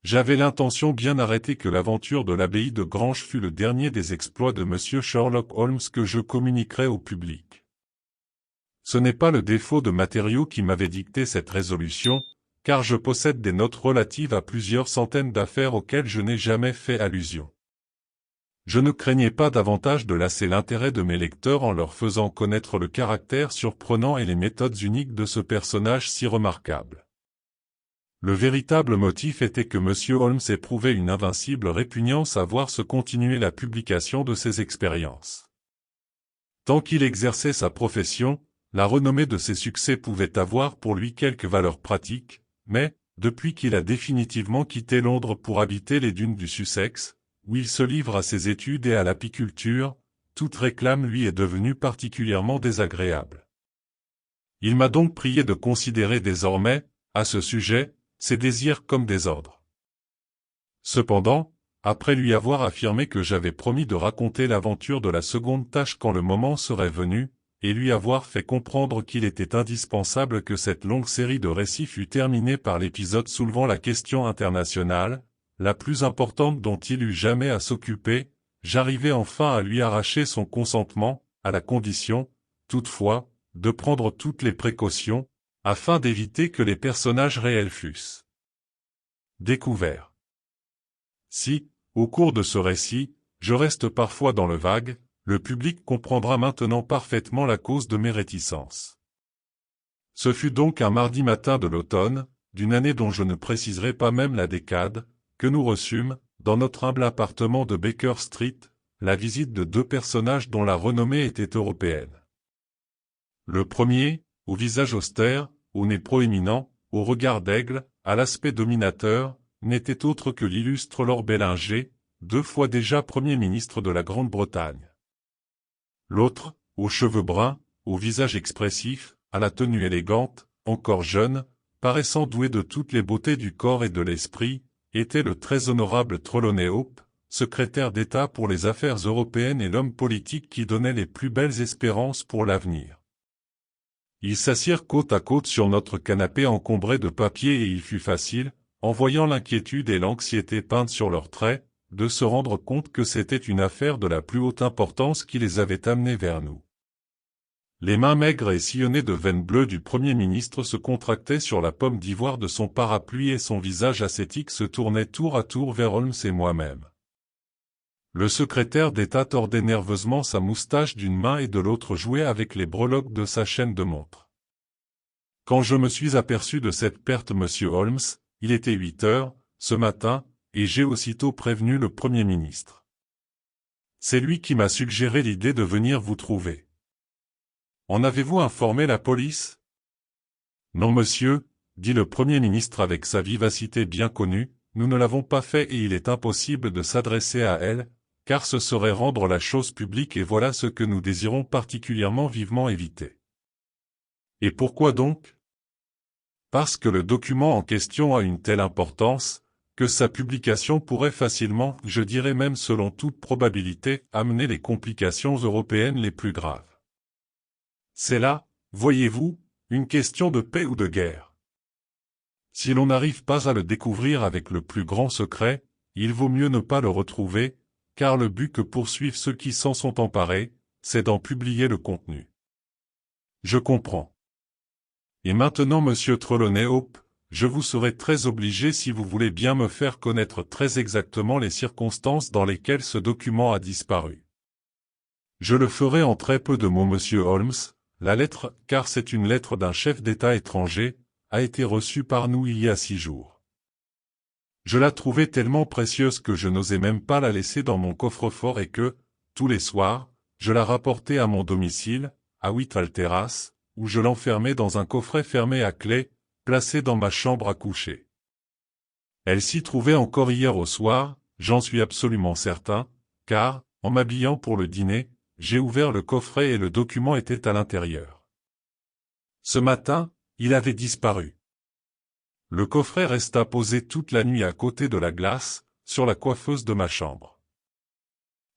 J'avais l'intention bien arrêtée que l'aventure de l'abbaye de Grange fût le dernier des exploits de Monsieur Sherlock Holmes que je communiquerai au public. Ce n'est pas le défaut de matériaux qui m'avait dicté cette résolution, car je possède des notes relatives à plusieurs centaines d'affaires auxquelles je n'ai jamais fait allusion. Je ne craignais pas davantage de lasser l'intérêt de mes lecteurs en leur faisant connaître le caractère surprenant et les méthodes uniques de ce personnage si remarquable. Le véritable motif était que M. Holmes éprouvait une invincible répugnance à voir se continuer la publication de ses expériences. Tant qu'il exerçait sa profession, la renommée de ses succès pouvait avoir pour lui quelque valeur pratique, mais, depuis qu'il a définitivement quitté Londres pour habiter les dunes du Sussex, où il se livre à ses études et à l'apiculture, toute réclame lui est devenue particulièrement désagréable. Il m'a donc prié de considérer désormais, à ce sujet, ses désirs comme des ordres. Cependant, après lui avoir affirmé que j'avais promis de raconter l'aventure de la seconde tâche quand le moment serait venu, et lui avoir fait comprendre qu'il était indispensable que cette longue série de récits fût terminée par l'épisode soulevant la question internationale, la plus importante dont il eût jamais à s'occuper, j'arrivai enfin à lui arracher son consentement, à la condition, toutefois, de prendre toutes les précautions, afin d'éviter que les personnages réels fussent découverts. Si, au cours de ce récit, je reste parfois dans le vague, le public comprendra maintenant parfaitement la cause de mes réticences. Ce fut donc un mardi matin de l'automne, d'une année dont je ne préciserai pas même la décade, que nous reçûmes, dans notre humble appartement de Baker Street, la visite de deux personnages dont la renommée était européenne. Le premier, au visage austère, au nez proéminent, au regard d'aigle, à l'aspect dominateur, n'était autre que l'illustre Lord Bellinger, 2 fois déjà Premier ministre de la Grande-Bretagne. L'autre, aux cheveux bruns, au visage expressif, à la tenue élégante, encore jeune, paraissant doué de toutes les beautés du corps et de l'esprit, était le très honorable Trelawney Hope, secrétaire d'État pour les affaires européennes et l'homme politique qui donnait les plus belles espérances pour l'avenir. Ils s'assirent côte à côte sur notre canapé encombré de papiers et il fut facile, en voyant l'inquiétude et l'anxiété peintes sur leurs traits, de se rendre compte que c'était une affaire de la plus haute importance qui les avait amenés vers nous. Les mains maigres et sillonnées de veines bleues du Premier ministre se contractaient sur la pomme d'ivoire de son parapluie et son visage ascétique se tournait tour à tour vers Holmes et moi-même. Le secrétaire d'État tordait nerveusement sa moustache d'une main et de l'autre jouait avec les breloques de sa chaîne de montre. Quand je me suis aperçu de cette perte, monsieur Holmes, il était 8 heures, ce matin, et j'ai aussitôt prévenu le Premier ministre. C'est lui qui m'a suggéré l'idée de venir vous trouver. En avez-vous informé la police? Non, monsieur, dit le Premier ministre avec sa vivacité bien connue, nous ne l'avons pas fait et il est impossible de s'adresser à elle, car ce serait rendre la chose publique et voilà ce que nous désirons particulièrement vivement éviter. Et pourquoi donc? Parce que le document en question a une telle importance, que sa publication pourrait facilement, je dirais même selon toute probabilité, amener les complications européennes les plus graves. C'est là, voyez-vous, une question de paix ou de guerre. Si l'on n'arrive pas à le découvrir avec le plus grand secret, il vaut mieux ne pas le retrouver, car le but que poursuivent ceux qui s'en sont emparés, c'est d'en publier le contenu. Je comprends. Et maintenant, monsieur Trelawney Hope, je vous serai très obligé si vous voulez bien me faire connaître très exactement les circonstances dans lesquelles ce document a disparu. Je le ferai en très peu de mots, monsieur Holmes. La lettre, car c'est une lettre d'un chef d'État étranger, a été reçue par nous il y a 6 jours. Je la trouvais tellement précieuse que je n'osais même pas la laisser dans mon coffre-fort et que, tous les soirs, je la rapportais à mon domicile, à Whitehall Terrace, où je l'enfermais dans un coffret fermé à clé, placé dans ma chambre à coucher. Elle s'y trouvait encore hier au soir, j'en suis absolument certain, car, en m'habillant pour le dîner, j'ai ouvert le coffret et le document était à l'intérieur. Ce matin, il avait disparu. Le coffret resta posé toute la nuit à côté de la glace, sur la coiffeuse de ma chambre.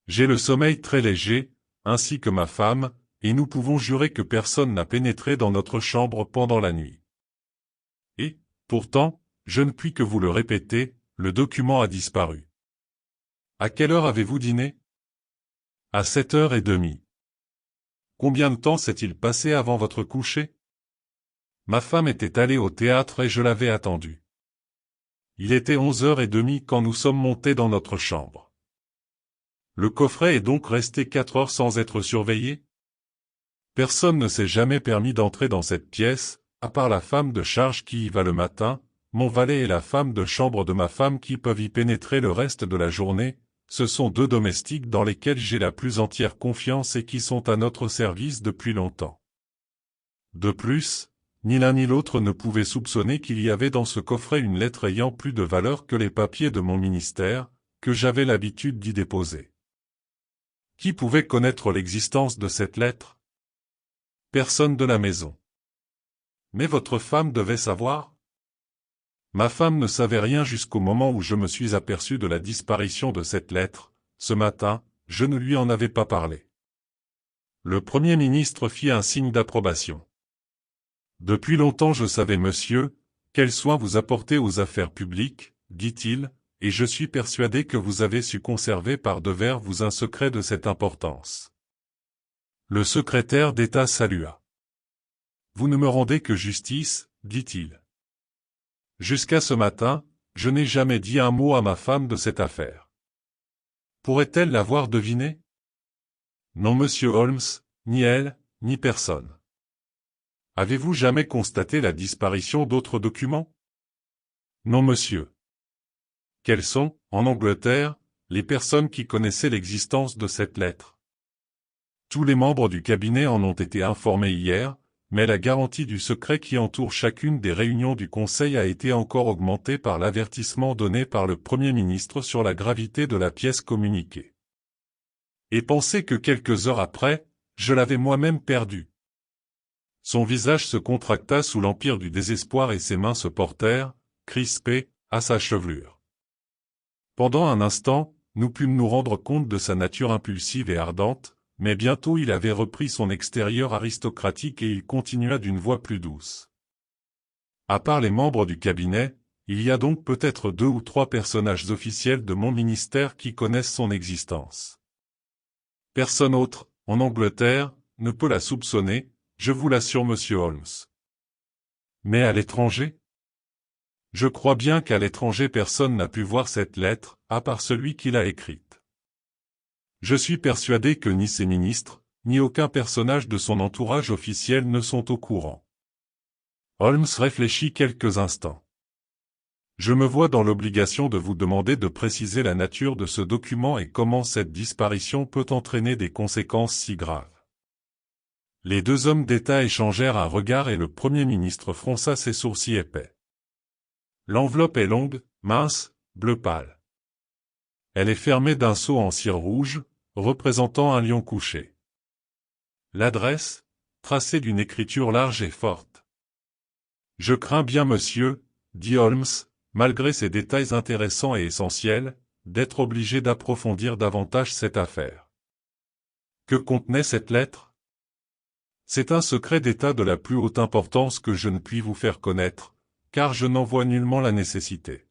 J'ai le sommeil très léger, ainsi que ma femme, et nous pouvons jurer que personne n'a pénétré dans notre chambre pendant la nuit. Et, pourtant, je ne puis que vous le répéter, le document a disparu. À quelle heure avez-vous dîné? À 7h30. Combien de temps s'est-il passé avant votre coucher? Ma femme était allée au théâtre et je l'avais attendue. Il était 11h30 quand nous sommes montés dans notre chambre. Le coffret est donc resté 4 heures sans être surveillé? Personne ne s'est jamais permis d'entrer dans cette pièce, à part la femme de charge qui y va le matin, mon valet et la femme de chambre de ma femme qui peuvent y pénétrer le reste de la journée. Ce sont deux domestiques dans lesquels j'ai la plus entière confiance et qui sont à notre service depuis longtemps. De plus, ni l'un ni l'autre ne pouvait soupçonner qu'il y avait dans ce coffret une lettre ayant plus de valeur que les papiers de mon ministère, que j'avais l'habitude d'y déposer. Qui pouvait connaître l'existence de cette lettre? Personne de la maison. Mais votre femme devait savoir? Ma femme ne savait rien jusqu'au moment où je me suis aperçu de la disparition de cette lettre. Ce matin, je ne lui en avais pas parlé. Le Premier ministre fit un signe d'approbation. Depuis longtemps je savais, monsieur, quel soin vous apportez aux affaires publiques, dit-il, et je suis persuadé que vous avez su conserver par devers vous un secret de cette importance. Le secrétaire d'État salua. Vous ne me rendez que justice, dit-il. Jusqu'à ce matin, je n'ai jamais dit un mot à ma femme de cette affaire. Pourrait-elle l'avoir deviné? Non, monsieur Holmes, ni elle, ni personne. Avez-vous jamais constaté la disparition d'autres documents? Non, monsieur. Quelles sont, en Angleterre, les personnes qui connaissaient l'existence de cette lettre? Tous les membres du cabinet en ont été informés hier, mais la garantie du secret qui entoure chacune des réunions du Conseil a été encore augmentée par l'avertissement donné par le Premier ministre sur la gravité de la pièce communiquée. Et pensez que quelques heures après, je l'avais moi-même perdue. Son visage se contracta sous l'empire du désespoir et ses mains se portèrent, crispées, à sa chevelure. Pendant un instant, nous pûmes nous rendre compte de sa nature impulsive et ardente, mais bientôt il avait repris son extérieur aristocratique et il continua d'une voix plus douce. À part les membres du cabinet, il y a donc peut-être 2 ou 3 personnages officiels de mon ministère qui connaissent son existence. Personne autre, en Angleterre, ne peut la soupçonner, je vous l'assure, monsieur Holmes. Mais à l'étranger? Je crois bien qu'à l'étranger personne n'a pu voir cette lettre, à part celui qui l'a écrite. Je suis persuadé que ni ses ministres, ni aucun personnage de son entourage officiel ne sont au courant. Holmes réfléchit quelques instants. Je me vois dans l'obligation de vous demander de préciser la nature de ce document et comment cette disparition peut entraîner des conséquences si graves. Les deux hommes d'État échangèrent un regard et le Premier ministre fronça ses sourcils épais. L'enveloppe est longue, mince, bleu pâle. Elle est fermée d'un sceau en cire rouge, représentant un lion couché. L'adresse, tracée d'une écriture large et forte. Je crains bien, monsieur, dit Holmes, malgré ces détails intéressants et essentiels, d'être obligé d'approfondir davantage cette affaire. Que contenait cette lettre? C'est un secret d'État de la plus haute importance que je ne puis vous faire connaître, car je n'en vois nullement la nécessité.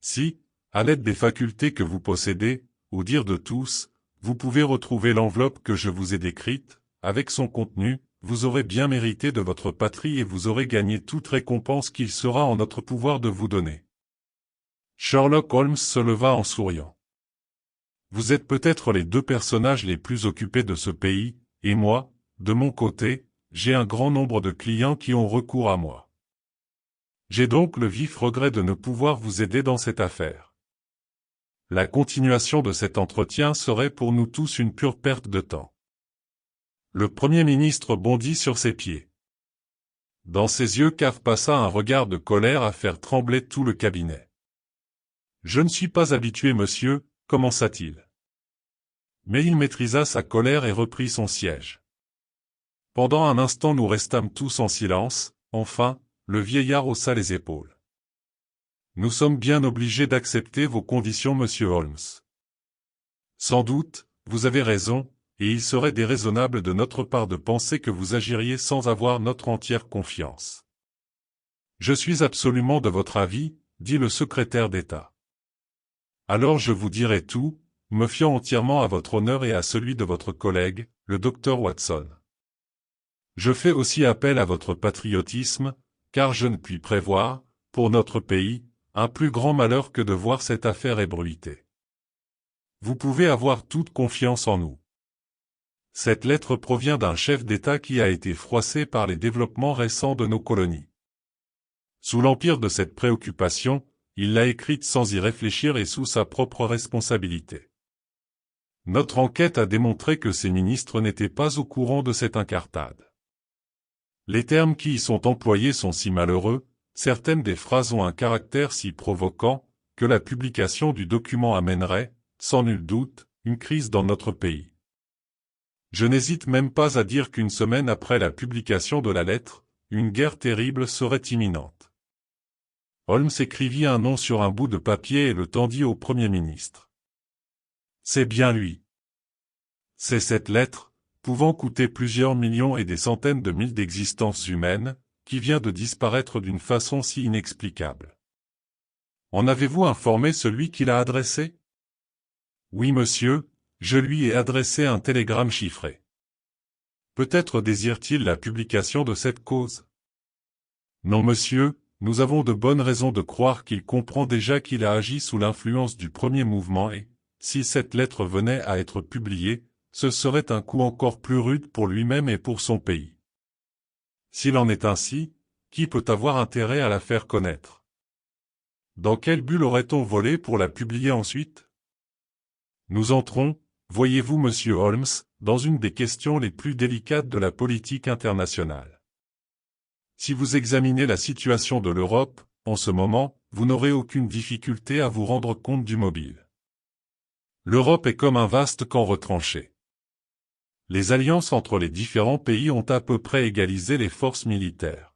Si, à l'aide des facultés que vous possédez, au dire de tous, vous pouvez retrouver l'enveloppe que je vous ai décrite, avec son contenu, vous aurez bien mérité de votre patrie et vous aurez gagné toute récompense qu'il sera en notre pouvoir de vous donner. Sherlock Holmes se leva en souriant. Vous êtes peut-être les 2 personnages les plus occupés de ce pays, et moi, de mon côté, j'ai un grand nombre de clients qui ont recours à moi. J'ai donc le vif regret de ne pouvoir vous aider dans cette affaire. La continuation de cet entretien serait pour nous tous une pure perte de temps. Le Premier ministre bondit sur ses pieds. Dans ses yeux cave passa un regard de colère à faire trembler tout le cabinet. « Je ne suis pas habitué, monsieur, » commença-t-il. Mais il maîtrisa sa colère et reprit son siège. Pendant un instant nous restâmes tous en silence, enfin, le vieillard haussa les épaules. Nous sommes bien obligés d'accepter vos conditions, monsieur Holmes. Sans doute, vous avez raison, et il serait déraisonnable de notre part de penser que vous agiriez sans avoir notre entière confiance. Je suis absolument de votre avis, dit le secrétaire d'État. Alors je vous dirai tout, me fiant entièrement à votre honneur et à celui de votre collègue, le docteur Watson. Je fais aussi appel à votre patriotisme, car je ne puis prévoir, pour notre pays, un plus grand malheur que de voir cette affaire ébruitée. Vous pouvez avoir toute confiance en nous. Cette lettre provient d'un chef d'État qui a été froissé par les développements récents de nos colonies. Sous l'empire de cette préoccupation, il l'a écrite sans y réfléchir et sous sa propre responsabilité. Notre enquête a démontré que ces ministres n'étaient pas au courant de cette incartade. Les termes qui y sont employés sont si malheureux, certaines des phrases ont un caractère si provoquant, que la publication du document amènerait, sans nul doute, une crise dans notre pays. Je n'hésite même pas à dire qu'une semaine après la publication de la lettre, une guerre terrible serait imminente. Holmes écrivit un nom sur un bout de papier et le tendit au Premier ministre. C'est bien lui. C'est cette lettre, pouvant coûter plusieurs millions et des centaines de mille d'existences humaines, qui vient de disparaître d'une façon si inexplicable. En avez-vous informé celui qui l'a adressé? Oui, monsieur, je lui ai adressé un télégramme chiffré. Peut-être désire-t-il la publication de cette cause? Non, monsieur, nous avons de bonnes raisons de croire qu'il comprend déjà qu'il a agi sous l'influence du premier mouvement et, si cette lettre venait à être publiée, ce serait un coup encore plus rude pour lui-même et pour son pays. S'il en est ainsi, qui peut avoir intérêt à la faire connaître? Dans quelle bulle aurait-on volé pour la publier ensuite? Nous entrons, voyez-vous monsieur Holmes, dans une des questions les plus délicates de la politique internationale. Si vous examinez la situation de l'Europe, en ce moment, vous n'aurez aucune difficulté à vous rendre compte du mobile. L'Europe est comme un vaste camp retranché. Les alliances entre les différents pays ont à peu près égalisé les forces militaires.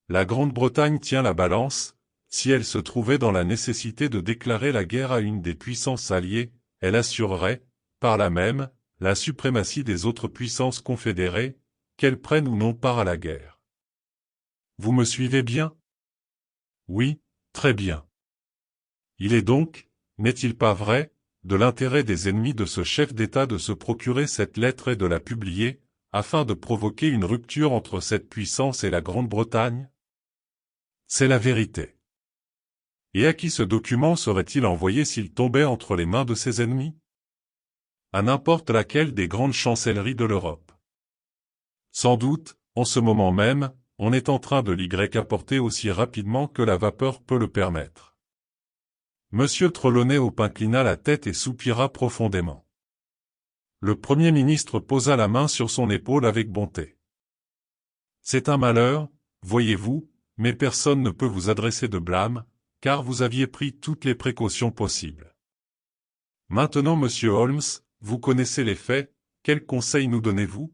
La Grande-Bretagne tient la balance, si elle se trouvait dans la nécessité de déclarer la guerre à une des puissances alliées, elle assurerait, par là même, la suprématie des autres puissances confédérées, qu'elles prennent ou non part à la guerre. Vous me suivez bien? Oui, très bien. Il est donc, n'est-il pas vrai, de l'intérêt des ennemis de ce chef d'État de se procurer cette lettre et de la publier, afin de provoquer une rupture entre cette puissance et la Grande-Bretagne? C'est la vérité. Et à qui ce document serait-il envoyé s'il tombait entre les mains de ses ennemis? À n'importe laquelle des grandes chancelleries de l'Europe. Sans doute, en ce moment même, on est en train de l'y apporter aussi rapidement que la vapeur peut le permettre. Monsieur Trelawney inclina la tête et soupira profondément. Le Premier ministre posa la main sur son épaule avec bonté. C'est un malheur, voyez-vous, mais personne ne peut vous adresser de blâme, car vous aviez pris toutes les précautions possibles. Maintenant, monsieur Holmes, vous connaissez les faits, quels conseils nous donnez-vous?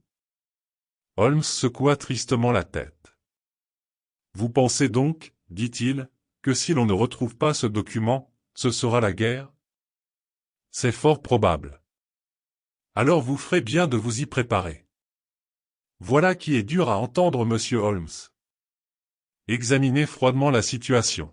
Holmes secoua tristement la tête. Vous pensez donc, dit-il, que si l'on ne retrouve pas ce document, ce sera la guerre? C'est fort probable. Alors vous ferez bien de vous y préparer. Voilà qui est dur à entendre, monsieur Holmes. Examinez froidement la situation.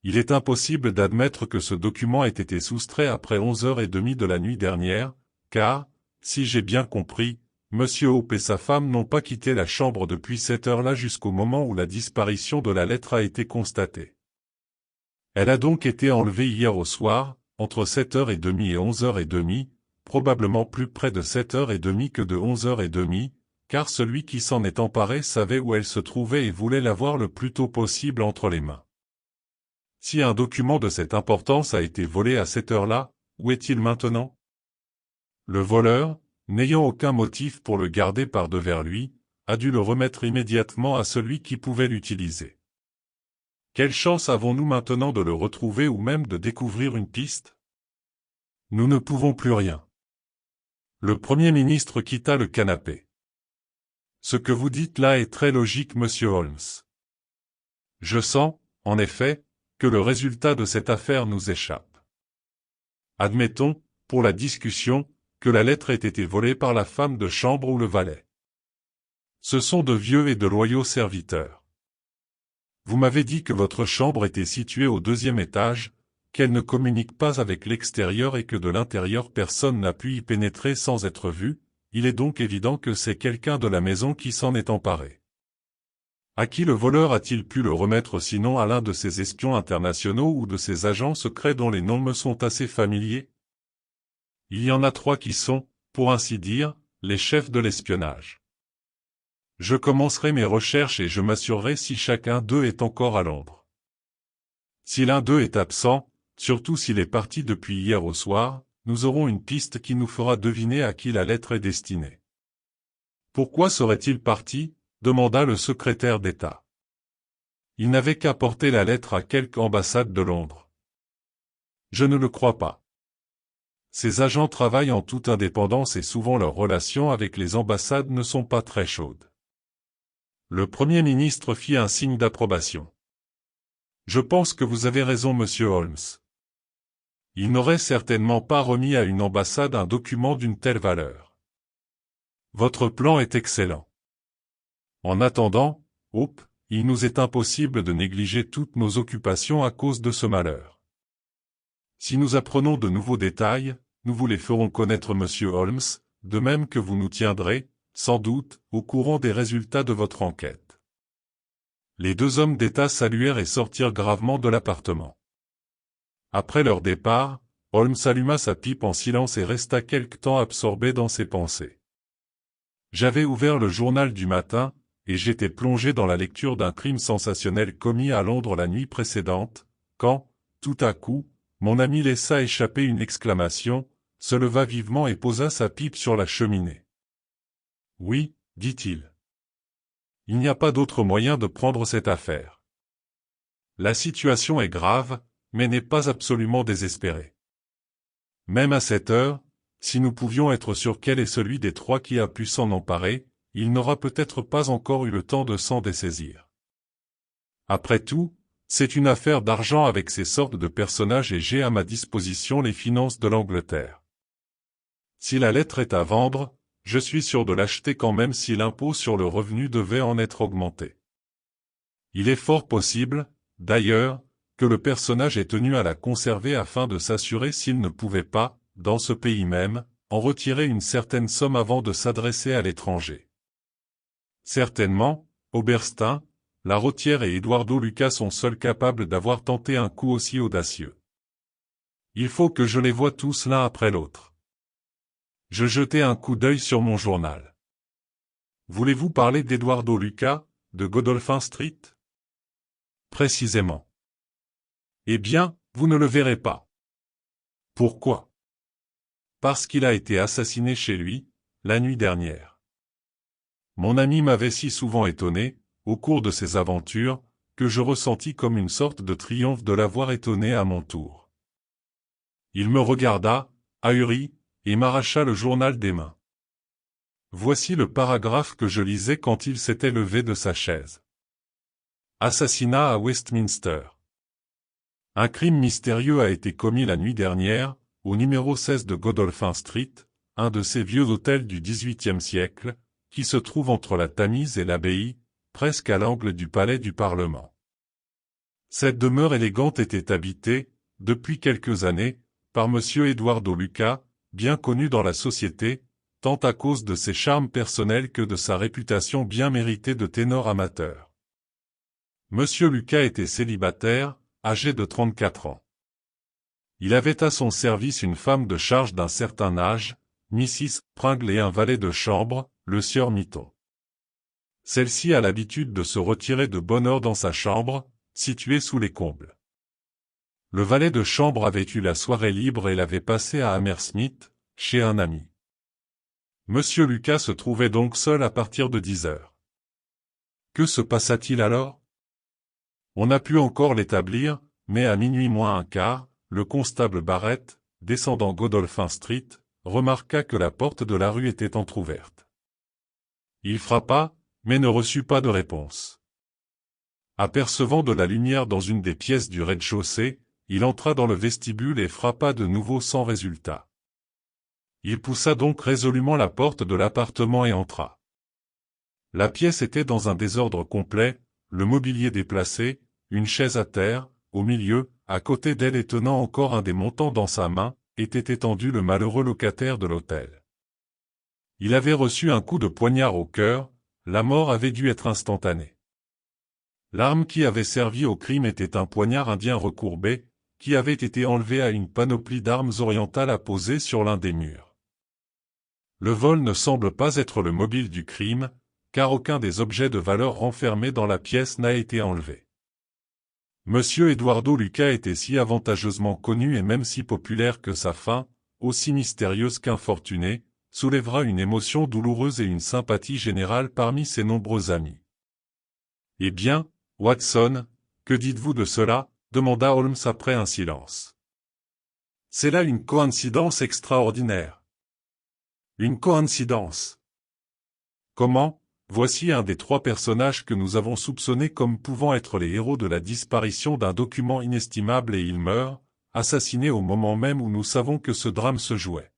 Il est impossible d'admettre que ce document ait été soustrait après 11h30 de la nuit dernière, car, si j'ai bien compris, Monsieur Hope et sa femme n'ont pas quitté la chambre depuis cette heure-là jusqu'au moment où la disparition de la lettre a été constatée. Elle a donc été enlevée hier au soir, entre 7h30 et 11h30, probablement plus près de 7h30 que de 11h30, car celui qui s'en est emparé savait où elle se trouvait et voulait l'avoir le plus tôt possible entre les mains. Si un document de cette importance a été volé à cette heure-là, où est-il maintenant? Le voleur, n'ayant aucun motif pour le garder par devers lui, a dû le remettre immédiatement à celui qui pouvait l'utiliser. Quelle chance avons-nous maintenant de le retrouver ou même de découvrir une piste? Nous ne pouvons plus rien. Le Premier ministre quitta le canapé. Ce que vous dites là est très logique, monsieur Holmes. Je sens, en effet, que le résultat de cette affaire nous échappe. Admettons, pour la discussion, que la lettre ait été volée par la femme de chambre ou le valet. Ce sont de vieux et de loyaux serviteurs. Vous m'avez dit que votre chambre était située au 2e étage, qu'elle ne communique pas avec l'extérieur et que de l'intérieur personne n'a pu y pénétrer sans être vu. Il est donc évident que c'est quelqu'un de la maison qui s'en est emparé. À qui le voleur a-t-il pu le remettre sinon à l'un de ces espions internationaux ou de ces agents secrets dont les noms me sont assez familiers? Il y en a 3 qui sont, pour ainsi dire, les chefs de l'espionnage. Je commencerai mes recherches et je m'assurerai si chacun d'eux est encore à Londres. Si l'un d'eux est absent, surtout s'il est parti depuis hier au soir, nous aurons une piste qui nous fera deviner à qui la lettre est destinée. Pourquoi serait-il parti? Demanda le secrétaire d'État. Il n'avait qu'à porter la lettre à quelque ambassade de Londres. Je ne le crois pas. Ces agents travaillent en toute indépendance et souvent leurs relations avec les ambassades ne sont pas très chaudes. Le Premier ministre fit un signe d'approbation. Je pense que vous avez raison, monsieur Holmes. Il n'aurait certainement pas remis à une ambassade un document d'une telle valeur. Votre plan est excellent. En attendant, Hope, il nous est impossible de négliger toutes nos occupations à cause de ce malheur. Si nous apprenons de nouveaux détails, nous vous les ferons connaître, monsieur Holmes, de même que vous nous tiendrez, sans doute, au courant des résultats de votre enquête. Les 2 hommes d'État saluèrent et sortirent gravement de l'appartement. Après leur départ, Holmes alluma sa pipe en silence et resta quelque temps absorbé dans ses pensées. J'avais ouvert le journal du matin, et j'étais plongé dans la lecture d'un crime sensationnel commis à Londres la nuit précédente, quand, tout à coup, mon ami laissa échapper une exclamation, se leva vivement et posa sa pipe sur la cheminée. « Oui, dit-il. Il n'y a pas d'autre moyen de prendre cette affaire. La situation est grave, mais n'est pas absolument désespérée. Même à cette heure, si nous pouvions être sûrs quel est celui des 3 qui a pu s'en emparer, il n'aura peut-être pas encore eu le temps de s'en dessaisir. Après tout, c'est une affaire d'argent avec ces sortes de personnages et j'ai à ma disposition les finances de l'Angleterre. Si la lettre est à vendre, je suis sûr de l'acheter quand même si l'impôt sur le revenu devait en être augmenté. Il est fort possible, d'ailleurs, que le personnage ait tenu à la conserver afin de s'assurer s'il ne pouvait pas, dans ce pays même, en retirer une certaine somme avant de s'adresser à l'étranger. Certainement, Oberstein, Larrotière et Eduardo Luca sont seuls capables d'avoir tenté un coup aussi audacieux. Il faut que je les voie tous l'un après l'autre. Je jetai un coup d'œil sur mon journal. Voulez-vous parler d'Eduardo Luca, de Godolphin Street? Précisément. Eh bien, vous ne le verrez pas. Pourquoi? Parce qu'il a été assassiné chez lui, la nuit dernière. Mon ami m'avait si souvent étonné, au cours de ses aventures, que je ressentis comme une sorte de triomphe de l'avoir étonné à mon tour. Il me regarda, ahuri, et m'arracha le journal des mains. Voici le paragraphe que je lisais quand il s'était levé de sa chaise. Assassinat à Westminster. Un crime mystérieux a été commis la nuit dernière, au numéro 16 de Godolphin Street, un de ces vieux hôtels du XVIIIe siècle, qui se trouve entre la Tamise et l'abbaye, presque à l'angle du palais du Parlement. Cette demeure élégante était habitée, depuis quelques années, par monsieur Eduardo Luca, bien connu dans la société, tant à cause de ses charmes personnels que de sa réputation bien méritée de ténor amateur. Monsieur Luca était célibataire, âgé de 34 ans. Il avait à son service une femme de charge d'un certain âge, Mrs. Pringle et un valet de chambre, le sieur Mitton. Celle-ci a l'habitude de se retirer de bonne heure dans sa chambre, située sous les combles. Le valet de chambre avait eu la soirée libre et l'avait passée à Hammersmith, chez un ami. Monsieur Lucas se trouvait donc seul à partir de 10 heures. Que se passa-t-il alors? On n'a pu encore l'établir, mais à minuit moins un quart, le constable Barrett, descendant Godolphin Street, remarqua que la porte de la rue était entr'ouverte. Il frappa, mais ne reçut pas de réponse. Apercevant de la lumière dans une des pièces du rez-de-chaussée, il entra dans le vestibule et frappa de nouveau sans résultat. Il poussa donc résolument la porte de l'appartement et entra. La pièce était dans un désordre complet, le mobilier déplacé, une chaise à terre, au milieu, à côté d'elle et tenant encore un des montants dans sa main, était étendu le malheureux locataire de l'hôtel. Il avait reçu un coup de poignard au cœur, la mort avait dû être instantanée. L'arme qui avait servi au crime était un poignard indien recourbé, qui avait été enlevé à une panoplie d'armes orientales apposée sur l'un des murs. Le vol ne semble pas être le mobile du crime, car aucun des objets de valeur renfermés dans la pièce n'a été enlevé. Monsieur Eduardo Luca était si avantageusement connu et même si populaire que sa fin, aussi mystérieuse qu'infortunée, soulèvera une émotion douloureuse et une sympathie générale parmi ses nombreux amis. « Eh bien, Watson, que dites-vous de cela ?» demanda Holmes après un silence. « C'est là une coïncidence extraordinaire. » « Une coïncidence. Comment ? Voici un des 3 personnages que nous avons soupçonnés comme pouvant être les héros de la disparition d'un document inestimable et il meurt, assassiné au moment même où nous savons que ce drame se jouait.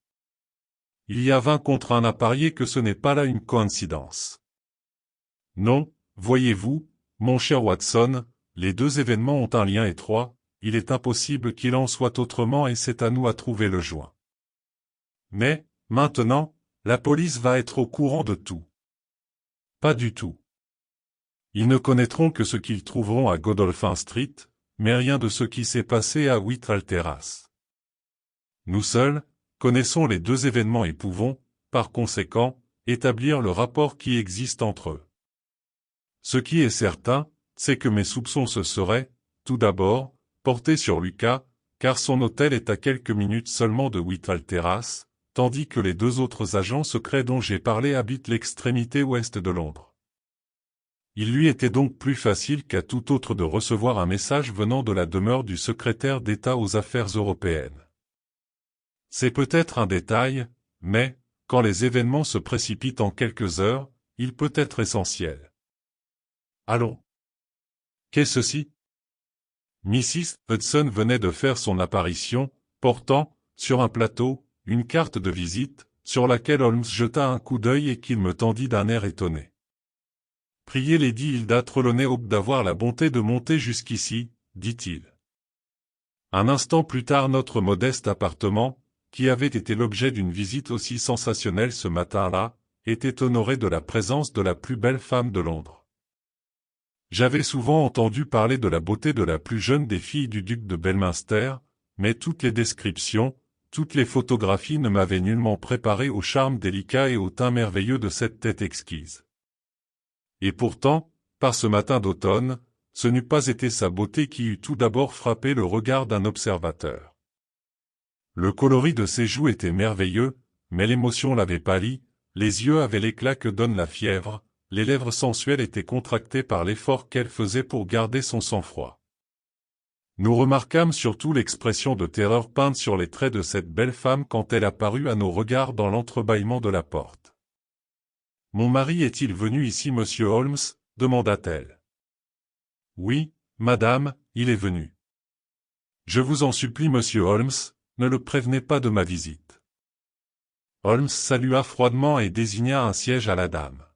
Il y a 20 contre 1 à parier que ce n'est pas là une coïncidence. Non, voyez-vous, mon cher Watson, les 2 événements ont un lien étroit, il est impossible qu'il en soit autrement et c'est à nous à trouver le joint. Mais, maintenant, la police va être au courant de tout. Pas du tout. Ils ne connaîtront que ce qu'ils trouveront à Godolphin Street, mais rien de ce qui s'est passé à Whitehall Terrace. Nous seuls, connaissons les 2 événements et pouvons, par conséquent, établir le rapport qui existe entre eux. Ce qui est certain, c'est que mes soupçons se seraient, tout d'abord, portés sur Lucas, car son hôtel est à quelques minutes seulement de Whitehall Terrace, tandis que les 2 autres agents secrets dont j'ai parlé habitent l'extrémité ouest de Londres. Il lui était donc plus facile qu'à tout autre de recevoir un message venant de la demeure du secrétaire d'État aux Affaires européennes. C'est peut-être un détail, mais, quand les événements se précipitent en quelques heures, il peut être essentiel. Allons. Qu'est ceci ? Mrs. Hudson venait de faire son apparition, portant, sur un plateau, une carte de visite, sur laquelle Holmes jeta un coup d'œil et qu'il me tendit d'un air étonné. « Priez Lady Hilda Trelawney Hope d'avoir la bonté de monter jusqu'ici, » dit-il. Un instant plus tard notre modeste appartement, qui avait été l'objet d'une visite aussi sensationnelle ce matin-là, était honoré de la présence de la plus belle femme de Londres. J'avais souvent entendu parler de la beauté de la plus jeune des filles du duc de Belminster, mais toutes les descriptions, toutes les photographies ne m'avaient nullement préparé au charme délicat et au teint merveilleux de cette tête exquise. Et pourtant, par ce matin d'automne, ce n'eût pas été sa beauté qui eût tout d'abord frappé le regard d'un observateur. Le coloris de ses joues était merveilleux, mais l'émotion l'avait pâli, les yeux avaient l'éclat que donne la fièvre, les lèvres sensuelles étaient contractées par l'effort qu'elle faisait pour garder son sang-froid. Nous remarquâmes surtout l'expression de terreur peinte sur les traits de cette belle femme quand elle apparut à nos regards dans l'entrebâillement de la porte. « Mon mari est-il venu ici, monsieur Holmes ?» demanda-t-elle. « Oui, madame, il est venu. »« Je vous en supplie, monsieur Holmes, ne le prévenez pas de ma visite. » Holmes salua froidement et désigna un siège à la dame.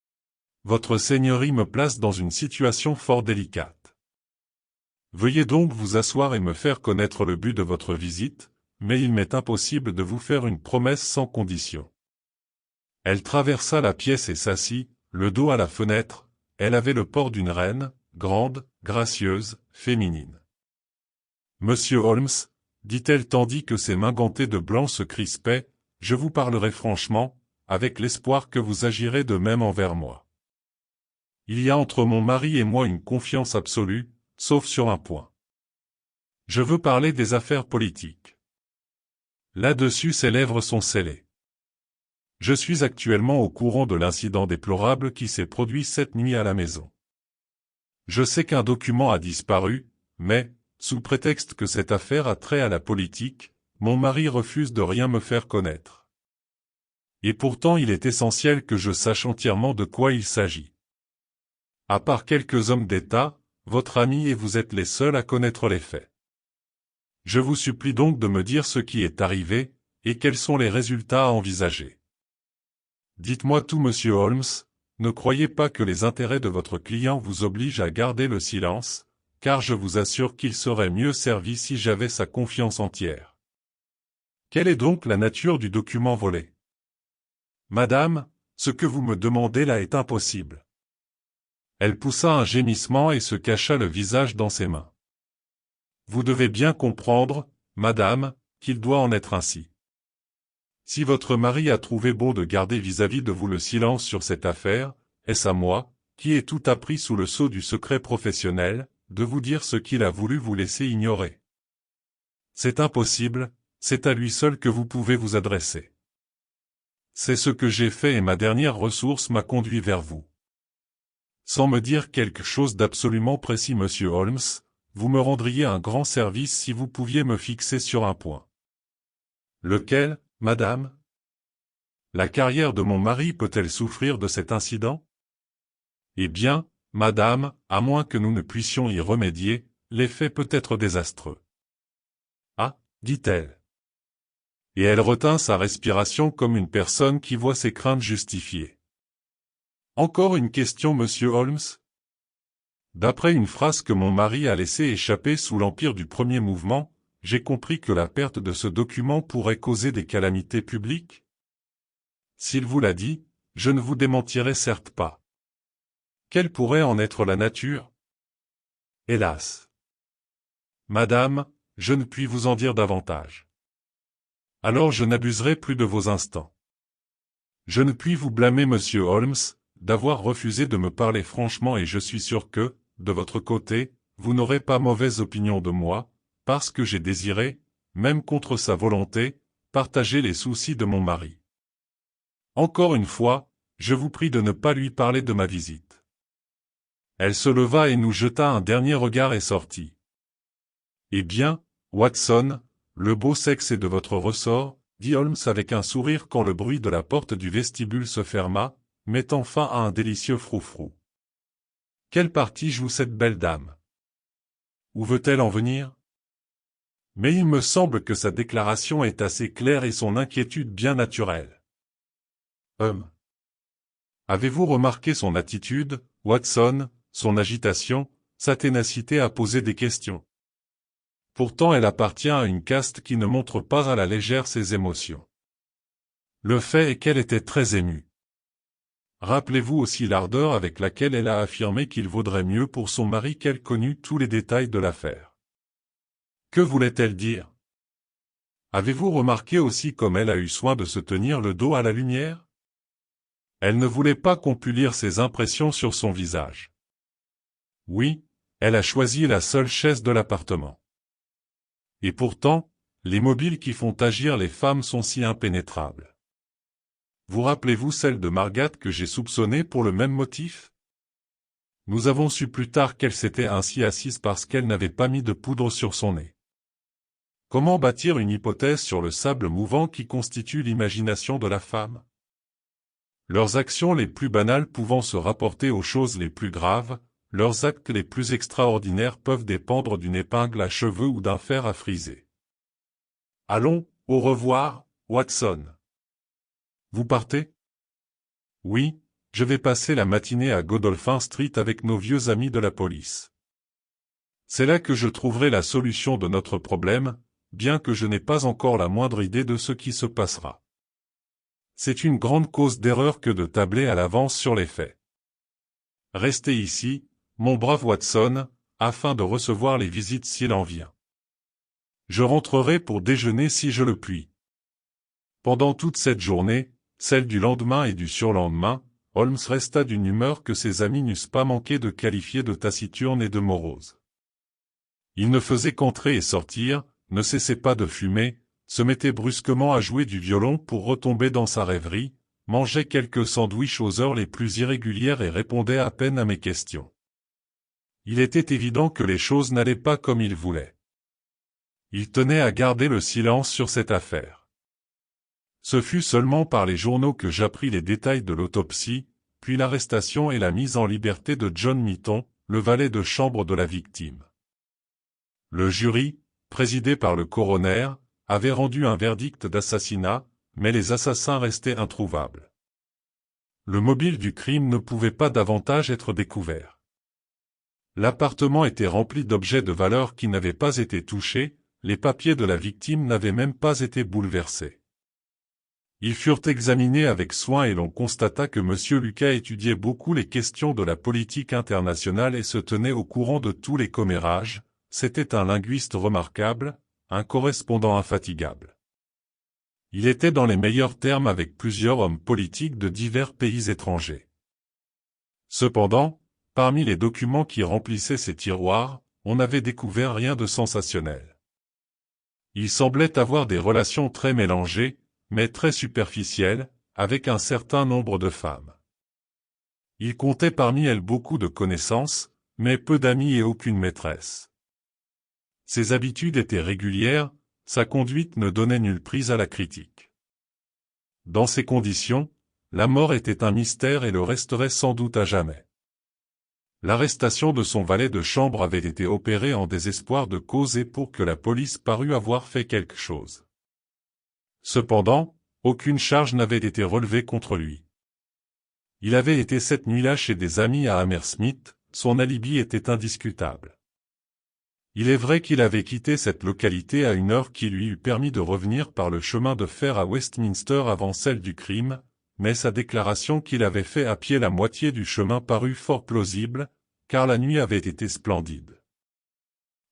« Votre seigneurie me place dans une situation fort délicate. Veuillez donc vous asseoir et me faire connaître le but de votre visite, mais il m'est impossible de vous faire une promesse sans condition. » Elle traversa la pièce et s'assit, le dos à la fenêtre, elle avait le port d'une reine, grande, gracieuse, féminine. « Monsieur Holmes, dit-elle tandis que ses mains gantées de blanc se crispaient, je vous parlerai franchement, avec l'espoir que vous agirez de même envers moi. Il y a entre mon mari et moi une confiance absolue, sauf sur un point. Je veux parler des affaires politiques. Là-dessus ses lèvres sont scellées. Je suis actuellement au courant de l'incident déplorable qui s'est produit cette nuit à la maison. Je sais qu'un document a disparu, mais, sous prétexte que cette affaire a trait à la politique, mon mari refuse de rien me faire connaître. Et pourtant il est essentiel que je sache entièrement de quoi il s'agit. À part quelques hommes d'État, votre ami et vous êtes les seuls à connaître les faits. Je vous supplie donc de me dire ce qui est arrivé, et quels sont les résultats à envisager. Dites-moi tout, monsieur Holmes, ne croyez pas que les intérêts de votre client vous obligent à garder le silence, car je vous assure qu'il serait mieux servi si j'avais sa confiance entière. Quelle est donc la nature du document volé? Madame, ce que vous me demandez là est impossible. Elle poussa un gémissement et se cacha le visage dans ses mains. Vous devez bien comprendre, madame, qu'il doit en être ainsi. Si votre mari a trouvé bon de garder vis-à-vis de vous le silence sur cette affaire, est-ce à moi, qui ai tout appris sous le sceau du secret professionnel, de vous dire ce qu'il a voulu vous laisser ignorer? C'est impossible, c'est à lui seul que vous pouvez vous adresser. C'est ce que j'ai fait et ma dernière ressource m'a conduit vers vous. Sans me dire quelque chose d'absolument précis, monsieur Holmes, vous me rendriez un grand service si vous pouviez me fixer sur un point. Lequel, madame? La carrière de mon mari peut-elle souffrir de cet incident? Eh bien, madame, à moins que nous ne puissions y remédier, l'effet peut être désastreux. Ah, dit-elle. Et elle retint sa respiration comme une personne qui voit ses craintes justifiées. Encore une question, monsieur Holmes? D'après une phrase que mon mari a laissée échapper sous l'empire du premier mouvement, j'ai compris que la perte de ce document pourrait causer des calamités publiques? S'il vous l'a dit, je ne vous démentirai certes pas. Quelle pourrait en être la nature? Hélas. Madame, je ne puis vous en dire davantage. Alors je n'abuserai plus de vos instants. Je ne puis vous blâmer, monsieur Holmes, d'avoir refusé de me parler franchement et je suis sûr que, de votre côté, vous n'aurez pas mauvaise opinion de moi, parce que j'ai désiré, même contre sa volonté, partager les soucis de mon mari. Encore une fois, je vous prie de ne pas lui parler de ma visite. Elle se leva et nous jeta un dernier regard et sortit. Eh bien, Watson, le beau sexe est de votre ressort, dit Holmes avec un sourire quand le bruit de la porte du vestibule se ferma, mettant fin à un délicieux froufrou. Quelle partie joue cette belle dame? Où veut-elle en venir? Mais il me semble que sa déclaration est assez claire et son inquiétude bien naturelle. Avez-vous remarqué son attitude, Watson, son agitation, sa ténacité à poser des questions? Pourtant elle appartient à une caste qui ne montre pas à la légère ses émotions. Le fait est qu'elle était très émue. Rappelez-vous aussi l'ardeur avec laquelle elle a affirmé qu'il vaudrait mieux pour son mari qu'elle connût tous les détails de l'affaire. Que voulait-elle dire? Avez-vous remarqué aussi comme elle a eu soin de se tenir le dos à la lumière? Elle ne voulait pas qu'on pût lire ses impressions sur son visage. Oui, elle a choisi la seule chaise de l'appartement. Et pourtant, les mobiles qui font agir les femmes sont si impénétrables. Vous rappelez-vous celle de Margat que j'ai soupçonnée pour le même motif? Nous avons su plus tard qu'elle s'était ainsi assise parce qu'elle n'avait pas mis de poudre sur son nez. Comment bâtir une hypothèse sur le sable mouvant qui constitue l'imagination de la femme? Leurs actions les plus banales pouvant se rapporter aux choses les plus graves, leurs actes les plus extraordinaires peuvent dépendre d'une épingle à cheveux ou d'un fer à friser. Allons, au revoir, Watson. Vous partez? Oui, je vais passer la matinée à Godolphin Street avec nos vieux amis de la police. C'est là que je trouverai la solution de notre problème, bien que je n'ai pas encore la moindre idée de ce qui se passera. C'est une grande cause d'erreur que de tabler à l'avance sur les faits. Restez ici, mon brave Watson, afin de recevoir les visites s'il en vient. Je rentrerai pour déjeuner si je le puis. Pendant toute cette journée, celle du lendemain et du surlendemain, Holmes resta d'une humeur que ses amis n'eussent pas manqué de qualifier de taciturne et de morose. Il ne faisait qu'entrer et sortir, ne cessait pas de fumer, se mettait brusquement à jouer du violon pour retomber dans sa rêverie, mangeait quelques sandwichs aux heures les plus irrégulières et répondait à peine à mes questions. Il était évident que les choses n'allaient pas comme il voulait. Il tenait à garder le silence sur cette affaire. Ce fut seulement par les journaux que j'appris les détails de l'autopsie, puis l'arrestation et la mise en liberté de John Mitton, le valet de chambre de la victime. Le jury, présidé par le coroner, avait rendu un verdict d'assassinat, mais les assassins restaient introuvables. Le mobile du crime ne pouvait pas davantage être découvert. L'appartement était rempli d'objets de valeur qui n'avaient pas été touchés, les papiers de la victime n'avaient même pas été bouleversés. Ils furent examinés avec soin et l'on constata que M. Lucas étudiait beaucoup les questions de la politique internationale et se tenait au courant de tous les commérages. C'était un linguiste remarquable, un correspondant infatigable. Il était dans les meilleurs termes avec plusieurs hommes politiques de divers pays étrangers. Cependant, parmi les documents qui remplissaient ces tiroirs, on n'avait découvert rien de sensationnel. Il semblait avoir des relations très mélangées, mais très superficielles, avec un certain nombre de femmes. Il comptait parmi elles beaucoup de connaissances, mais peu d'amis et aucune maîtresse. Ses habitudes étaient régulières, sa conduite ne donnait nulle prise à la critique. Dans ces conditions, la mort était un mystère et le resterait sans doute à jamais. L'arrestation de son valet de chambre avait été opérée en désespoir de cause et pour que la police parût avoir fait quelque chose. Cependant, aucune charge n'avait été relevée contre lui. Il avait été cette nuit-là chez des amis à Hammersmith, son alibi était indiscutable. Il est vrai qu'il avait quitté cette localité à une heure qui lui eût permis de revenir par le chemin de fer à Westminster avant celle du crime, mais sa déclaration qu'il avait fait à pied la moitié du chemin parut fort plausible, car la nuit avait été splendide.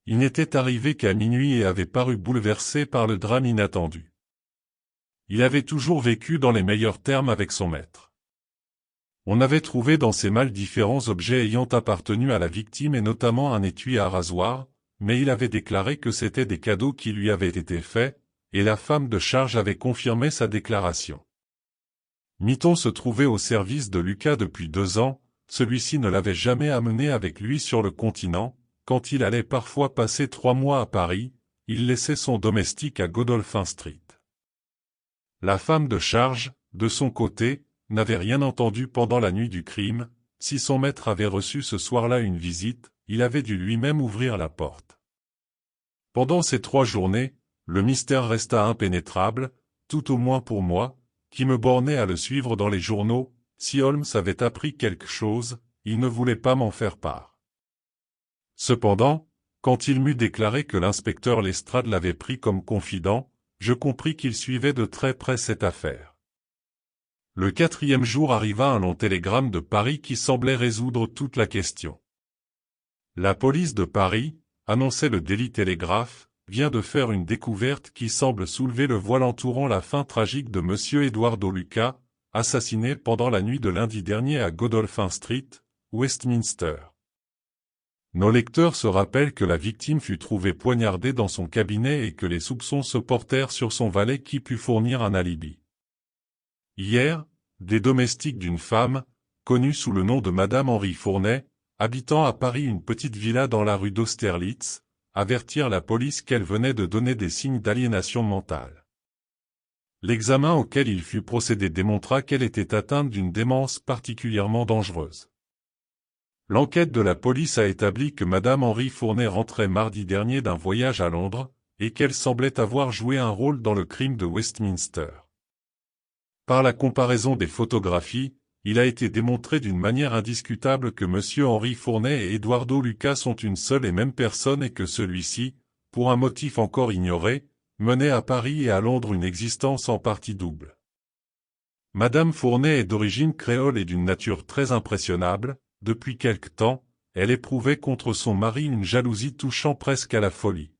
Il n'était arrivé qu'à minuit et avait paru bouleversé par le drame inattendu. Il avait toujours vécu dans les meilleurs termes avec son maître. On avait trouvé dans ses malles différents objets ayant appartenu à la victime et notamment un étui à rasoir, mais il avait déclaré que c'étaient des cadeaux qui lui avaient été faits, et la femme de charge avait confirmé sa déclaration. Mitton se trouvait au service de Lucas depuis 2 ans, celui-ci ne l'avait jamais amené avec lui sur le continent, quand il allait parfois passer 3 mois à Paris, il laissait son domestique à Godolphin Street. La femme de charge, de son côté, n'avait rien entendu pendant la nuit du crime. Si son maître avait reçu ce soir-là une visite, il avait dû lui-même ouvrir la porte. Pendant ces 3 journées, le mystère resta impénétrable, tout au moins pour moi, qui me bornais à le suivre dans les journaux. Si Holmes avait appris quelque chose, il ne voulait pas m'en faire part. Cependant, quand il m'eut déclaré que l'inspecteur Lestrade l'avait pris comme confident, je compris qu'il suivait de très près cette affaire. Le 4e jour arriva un long télégramme de Paris qui semblait résoudre toute la question. La police de Paris, annonçait le Daily Telegraph, vient de faire une découverte qui semble soulever le voile entourant la fin tragique de M. Eduardo Lucas, assassiné pendant la nuit de lundi dernier à Godolphin Street, Westminster. Nos lecteurs se rappellent que la victime fut trouvée poignardée dans son cabinet et que les soupçons se portèrent sur son valet qui put fournir un alibi. Hier, des domestiques d'une femme, connue sous le nom de Madame Henri Fournay, habitant à Paris une petite villa dans la rue d'Austerlitz, avertirent la police qu'elle venait de donner des signes d'aliénation mentale. L'examen auquel il fut procédé démontra qu'elle était atteinte d'une démence particulièrement dangereuse. L'enquête de la police a établi que Madame Henri Fournay rentrait mardi dernier d'un voyage à Londres, et qu'elle semblait avoir joué un rôle dans le crime de Westminster. Par la comparaison des photographies, il a été démontré d'une manière indiscutable que M. Henri Fournay et Eduardo Lucas sont une seule et même personne et que celui-ci, pour un motif encore ignoré, menait à Paris et à Londres une existence en partie double. Madame Fournay est d'origine créole et d'une nature très impressionnable. Depuis quelque temps, elle éprouvait contre son mari une jalousie touchant presque à la folie.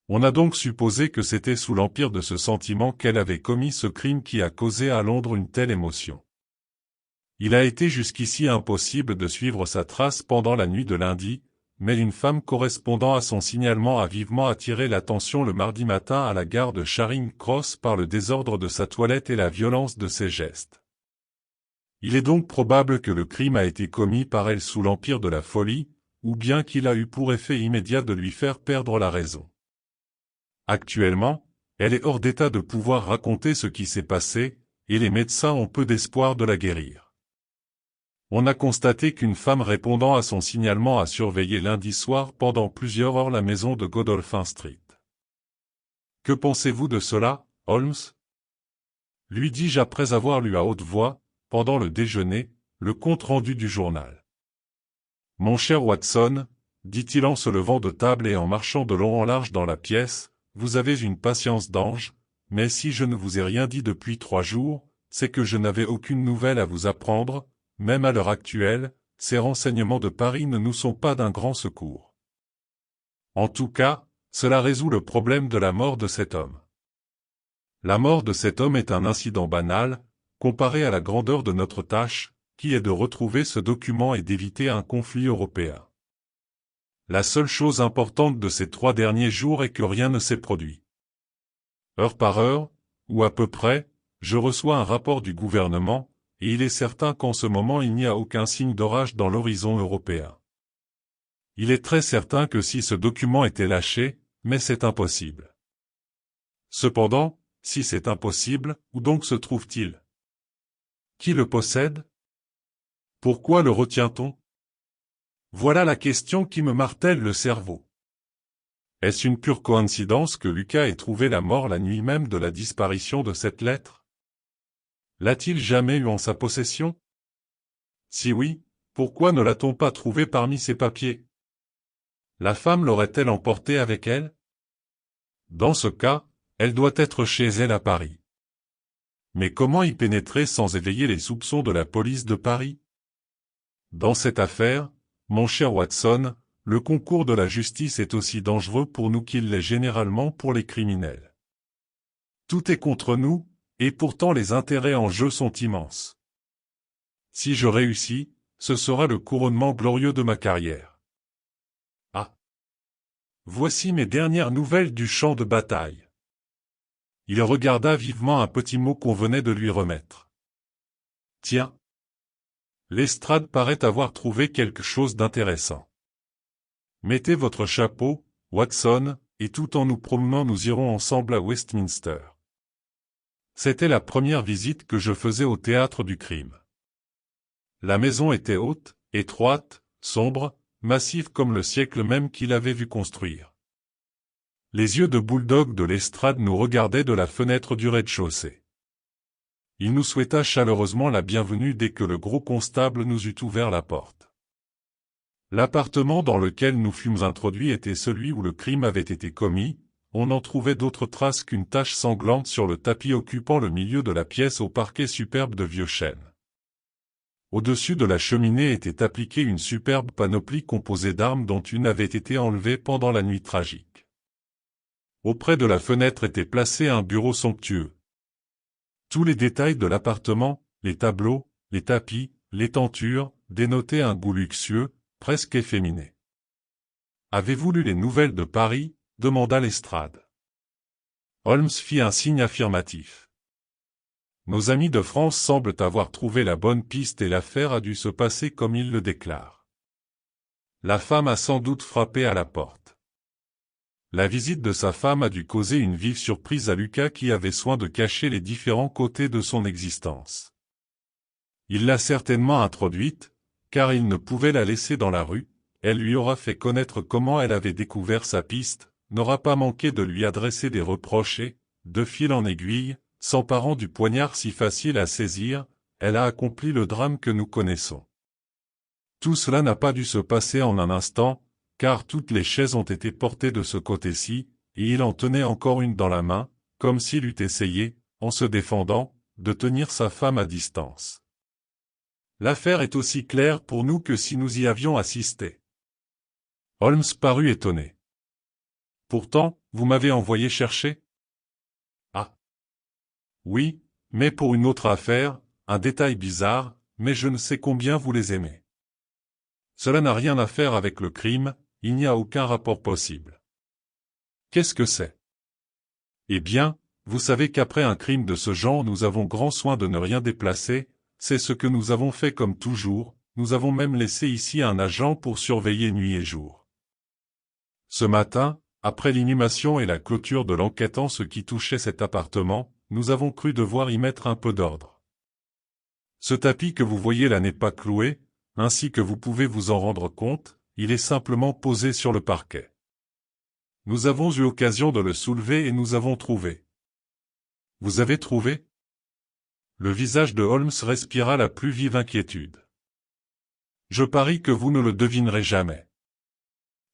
On a donc supposé que c'était sous l'empire de ce sentiment qu'elle avait commis ce crime qui a causé à Londres une telle émotion. Il a été jusqu'ici impossible de suivre sa trace pendant la nuit de lundi, mais une femme correspondant à son signalement a vivement attiré l'attention le mardi matin à la gare de Charing Cross par le désordre de sa toilette et la violence de ses gestes. Il est donc probable que le crime a été commis par elle sous l'empire de la folie, ou bien qu'il a eu pour effet immédiat de lui faire perdre la raison. Actuellement, elle est hors d'état de pouvoir raconter ce qui s'est passé, et les médecins ont peu d'espoir de la guérir. On a constaté qu'une femme répondant à son signalement a surveillé lundi soir pendant plusieurs heures la maison de Godolphin Street. Que pensez-vous de cela, Holmes ? Lui dis-je après avoir lu à haute voix, pendant le déjeuner, le compte-rendu du journal. « Mon cher Watson, dit-il en se levant de table et en marchant de long en large dans la pièce, vous avez une patience d'ange, mais si je ne vous ai rien dit depuis 3 jours, c'est que je n'avais aucune nouvelle à vous apprendre, même à l'heure actuelle, ces renseignements de Paris ne nous sont pas d'un grand secours. En tout cas, cela résout le problème de la mort de cet homme. La mort de cet homme est un incident banal, comparé à la grandeur de notre tâche, qui est de retrouver ce document et d'éviter un conflit européen. La seule chose importante de ces 3 derniers jours est que rien ne s'est produit. Heure par heure, ou à peu près, je reçois un rapport du gouvernement, et il est certain qu'en ce moment il n'y a aucun signe d'orage dans l'horizon européen. Il est très certain que si ce document était lâché, mais c'est impossible. Cependant, si c'est impossible, où donc se trouve-t-il? Qui le possède? Pourquoi le retient-on? Voilà la question qui me martèle le cerveau. Est-ce une pure coïncidence que Lucas ait trouvé la mort la nuit même de la disparition de cette lettre? L'a-t-il jamais eue en sa possession? Si oui, pourquoi ne l'a-t-on pas trouvée parmi ses papiers? La femme l'aurait-elle emportée avec elle? Dans ce cas, elle doit être chez elle à Paris. Mais comment y pénétrer sans éveiller les soupçons de la police de Paris? Dans cette affaire, mon cher Watson, le concours de la justice est aussi dangereux pour nous qu'il l'est généralement pour les criminels. Tout est contre nous, et pourtant les intérêts en jeu sont immenses. Si je réussis, ce sera le couronnement glorieux de ma carrière. Ah! Voici mes dernières nouvelles du champ de bataille. Il regarda vivement un petit mot qu'on venait de lui remettre. Tiens! Lestrade paraît avoir trouvé quelque chose d'intéressant. Mettez votre chapeau, Watson, et tout en nous promenant nous irons ensemble à Westminster. C'était la première visite que je faisais au théâtre du crime. La maison était haute, étroite, sombre, massive comme le siècle même qu'il avait vu construire. Les yeux de bulldog de Lestrade nous regardaient de la fenêtre du rez-de-chaussée. Il nous souhaita chaleureusement la bienvenue dès que le gros constable nous eut ouvert la porte. L'appartement dans lequel nous fûmes introduits était celui où le crime avait été commis, on n'en trouvait d'autre trace qu'une tache sanglante sur le tapis occupant le milieu de la pièce au parquet superbe de vieux chêne. Au-dessus de la cheminée était appliquée une superbe panoplie composée d'armes dont une avait été enlevée pendant la nuit tragique. Auprès de la fenêtre était placé un bureau somptueux. Tous les détails de l'appartement, les tableaux, les tapis, les tentures, dénotaient un goût luxueux, presque efféminé. « Avez-vous lu les nouvelles de Paris ?» demanda Lestrade. Holmes fit un signe affirmatif. Nos amis de France semblent avoir trouvé la bonne piste et l'affaire a dû se passer comme ils le déclarent. La femme a sans doute frappé à la porte. La visite de sa femme a dû causer une vive surprise à Lucas qui avait soin de cacher les différents côtés de son existence. Il l'a certainement introduite, car il ne pouvait la laisser dans la rue, elle lui aura fait connaître comment elle avait découvert sa piste, n'aura pas manqué de lui adresser des reproches et, de fil en aiguille, s'emparant du poignard si facile à saisir, elle a accompli le drame que nous connaissons. Tout cela n'a pas dû se passer en un instant, car toutes les chaises ont été portées de ce côté-ci, et il en tenait encore une dans la main, comme s'il eût essayé, en se défendant, de tenir sa femme à distance. L'affaire est aussi claire pour nous que si nous y avions assisté. Holmes parut étonné. Pourtant, vous m'avez envoyé chercher? Ah! Oui, mais pour une autre affaire, un détail bizarre, mais je ne sais combien vous les aimez. Cela n'a rien à faire avec le crime, il n'y a aucun rapport possible. Qu'est-ce que c'est? Eh bien, vous savez qu'après un crime de ce genre nous avons grand soin de ne rien déplacer, c'est ce que nous avons fait comme toujours, nous avons même laissé ici un agent pour surveiller nuit et jour. Ce matin, après l'inhumation et la clôture de l'enquête en ce qui touchait cet appartement, nous avons cru devoir y mettre un peu d'ordre. Ce tapis que vous voyez là n'est pas cloué, ainsi que vous pouvez vous en rendre compte, il est simplement posé sur le parquet. Nous avons eu occasion de le soulever et nous avons trouvé. Vous avez trouvé? Le visage de Holmes respira la plus vive inquiétude. Je parie que vous ne le devinerez jamais.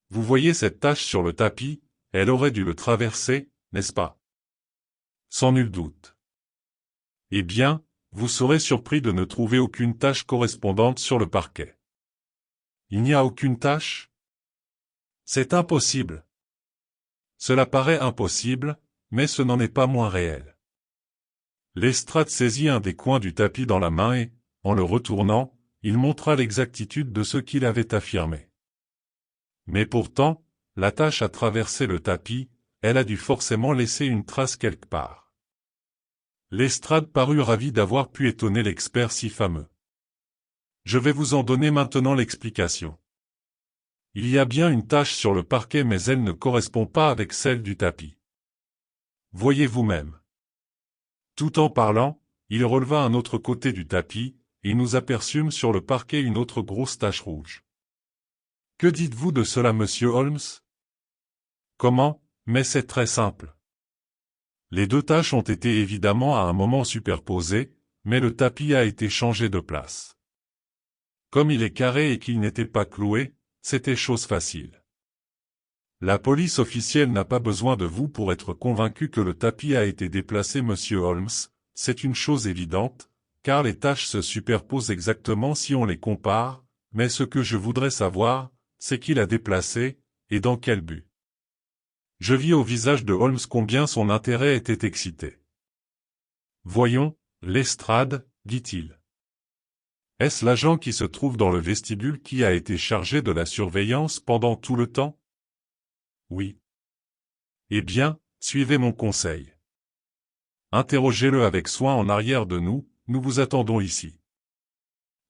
Vous voyez cette tache sur le tapis, elle aurait dû le traverser, n'est-ce pas? Sans nul doute. Eh bien, vous serez surpris de ne trouver aucune tache correspondante sur le parquet. Il n'y a aucune tache? C'est impossible. Cela paraît impossible, mais ce n'en est pas moins réel. Lestrade saisit un des coins du tapis dans la main et, en le retournant, il montra l'exactitude de ce qu'il avait affirmé. Mais pourtant, la tache a traversé le tapis, elle a dû forcément laisser une trace quelque part. Lestrade parut ravi d'avoir pu étonner l'expert si fameux. Je vais vous en donner maintenant l'explication. Il y a bien une tache sur le parquet mais elle ne correspond pas avec celle du tapis. Voyez vous-même. Tout en parlant, il releva un autre côté du tapis, et nous aperçûmes sur le parquet une autre grosse tache rouge. Que dites-vous de cela, monsieur Holmes? Comment? Mais c'est très simple. Les deux taches ont été évidemment à un moment superposées, mais le tapis a été changé de place. Comme il est carré et qu'il n'était pas cloué, c'était chose facile. La police officielle n'a pas besoin de vous pour être convaincu que le tapis a été déplacé, monsieur Holmes, c'est une chose évidente, car les taches se superposent exactement si on les compare, mais ce que je voudrais savoir, c'est qui l'a déplacé, et dans quel but. Je vis au visage de Holmes combien son intérêt était excité. Voyons, Lestrade, dit-il. Est-ce l'agent qui se trouve dans le vestibule qui a été chargé de la surveillance pendant tout le temps? Oui. Eh bien, suivez mon conseil. Interrogez-le avec soin en arrière de nous, nous vous attendons ici.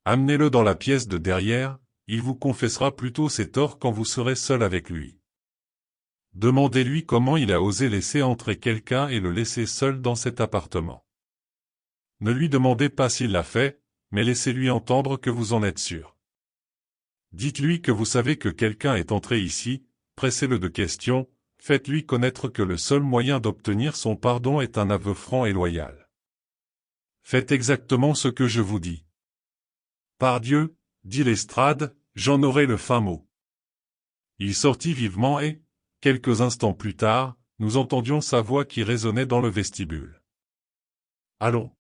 Amenez-le dans la pièce de derrière, il vous confessera plutôt ses torts quand vous serez seul avec lui. Demandez-lui comment il a osé laisser entrer quelqu'un et le laisser seul dans cet appartement. Ne lui demandez pas s'il l'a fait, mais laissez-lui entendre que vous en êtes sûr. Dites-lui que vous savez que quelqu'un est entré ici, pressez-le de questions, faites-lui connaître que le seul moyen d'obtenir son pardon est un aveu franc et loyal. Faites exactement ce que je vous dis. Pardieu, dit Lestrade, j'en aurai le fin mot. Il sortit vivement et, quelques instants plus tard, nous entendions sa voix qui résonnait dans le vestibule. Allons.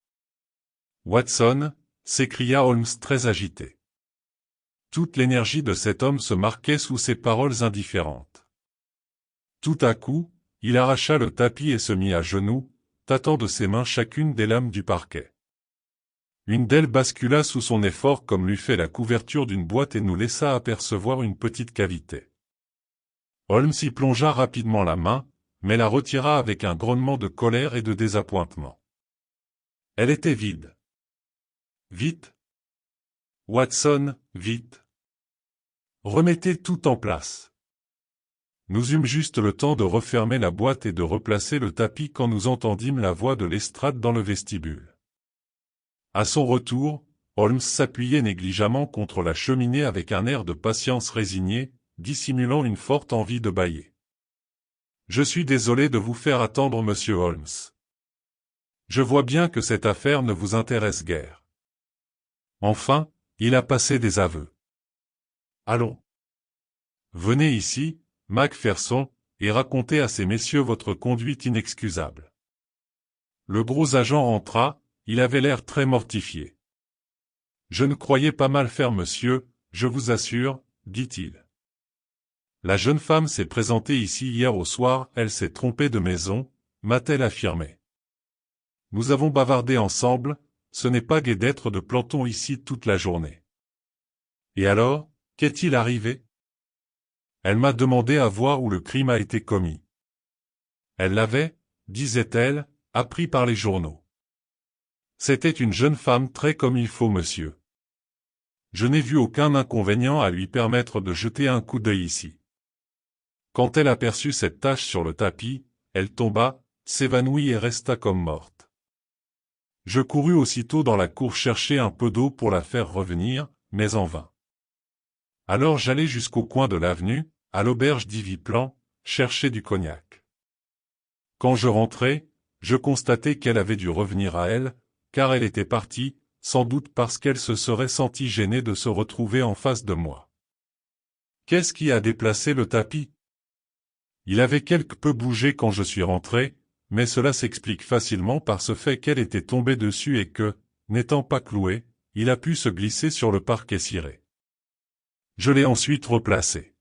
Watson, s'écria Holmes très agité. Toute l'énergie de cet homme se marquait sous ces paroles indifférentes. Tout à coup, il arracha le tapis et se mit à genoux, tâtant de ses mains chacune des lames du parquet. Une d'elles bascula sous son effort comme l'eût fait la couverture d'une boîte et nous laissa apercevoir une petite cavité. Holmes y plongea rapidement la main, mais la retira avec un grognement de colère et de désappointement. Elle était vide. Vite. Watson, vite. Remettez tout en place. Nous eûmes juste le temps de refermer la boîte et de replacer le tapis quand nous entendîmes la voix de Lestrade dans le vestibule. À son retour, Holmes s'appuyait négligemment contre la cheminée avec un air de patience résigné, dissimulant une forte envie de bâiller. « Je suis désolé de vous faire attendre, monsieur Holmes. Je vois bien que cette affaire ne vous intéresse guère. Enfin, il a passé des aveux. Allons. Venez ici, Macpherson, et racontez à ces messieurs votre conduite inexcusable. » Le gros agent entra, il avait l'air très mortifié. « Je ne croyais pas mal faire, monsieur, je vous assure, dit-il. La jeune femme s'est présentée ici hier au soir, elle s'est trompée de maison, m'a-t-elle affirmé. Nous avons bavardé ensemble, ce n'est pas gai d'être de planton ici toute la journée. Et alors, qu'est-il arrivé? Elle m'a demandé à voir où le crime a été commis. Elle l'avait, disait-elle, appris par les journaux. C'était une jeune femme très comme il faut, monsieur. Je n'ai vu aucun inconvénient à lui permettre de jeter un coup d'œil ici. Quand elle aperçut cette tache sur le tapis, elle tomba, s'évanouit et resta comme morte. Je courus aussitôt dans la cour chercher un peu d'eau pour la faire revenir, mais en vain. Alors j'allai jusqu'au coin de l'avenue, à l'auberge d'Ivy-Plan, chercher du cognac. Quand je rentrai, je constatai qu'elle avait dû revenir à elle, car elle était partie, sans doute parce qu'elle se serait sentie gênée de se retrouver en face de moi. Qu'est-ce qui a déplacé le tapis? Il avait quelque peu bougé quand je suis rentré, mais cela s'explique facilement par ce fait qu'elle était tombée dessus et que, n'étant pas cloué, il a pu se glisser sur le parquet ciré. Je l'ai ensuite replacé.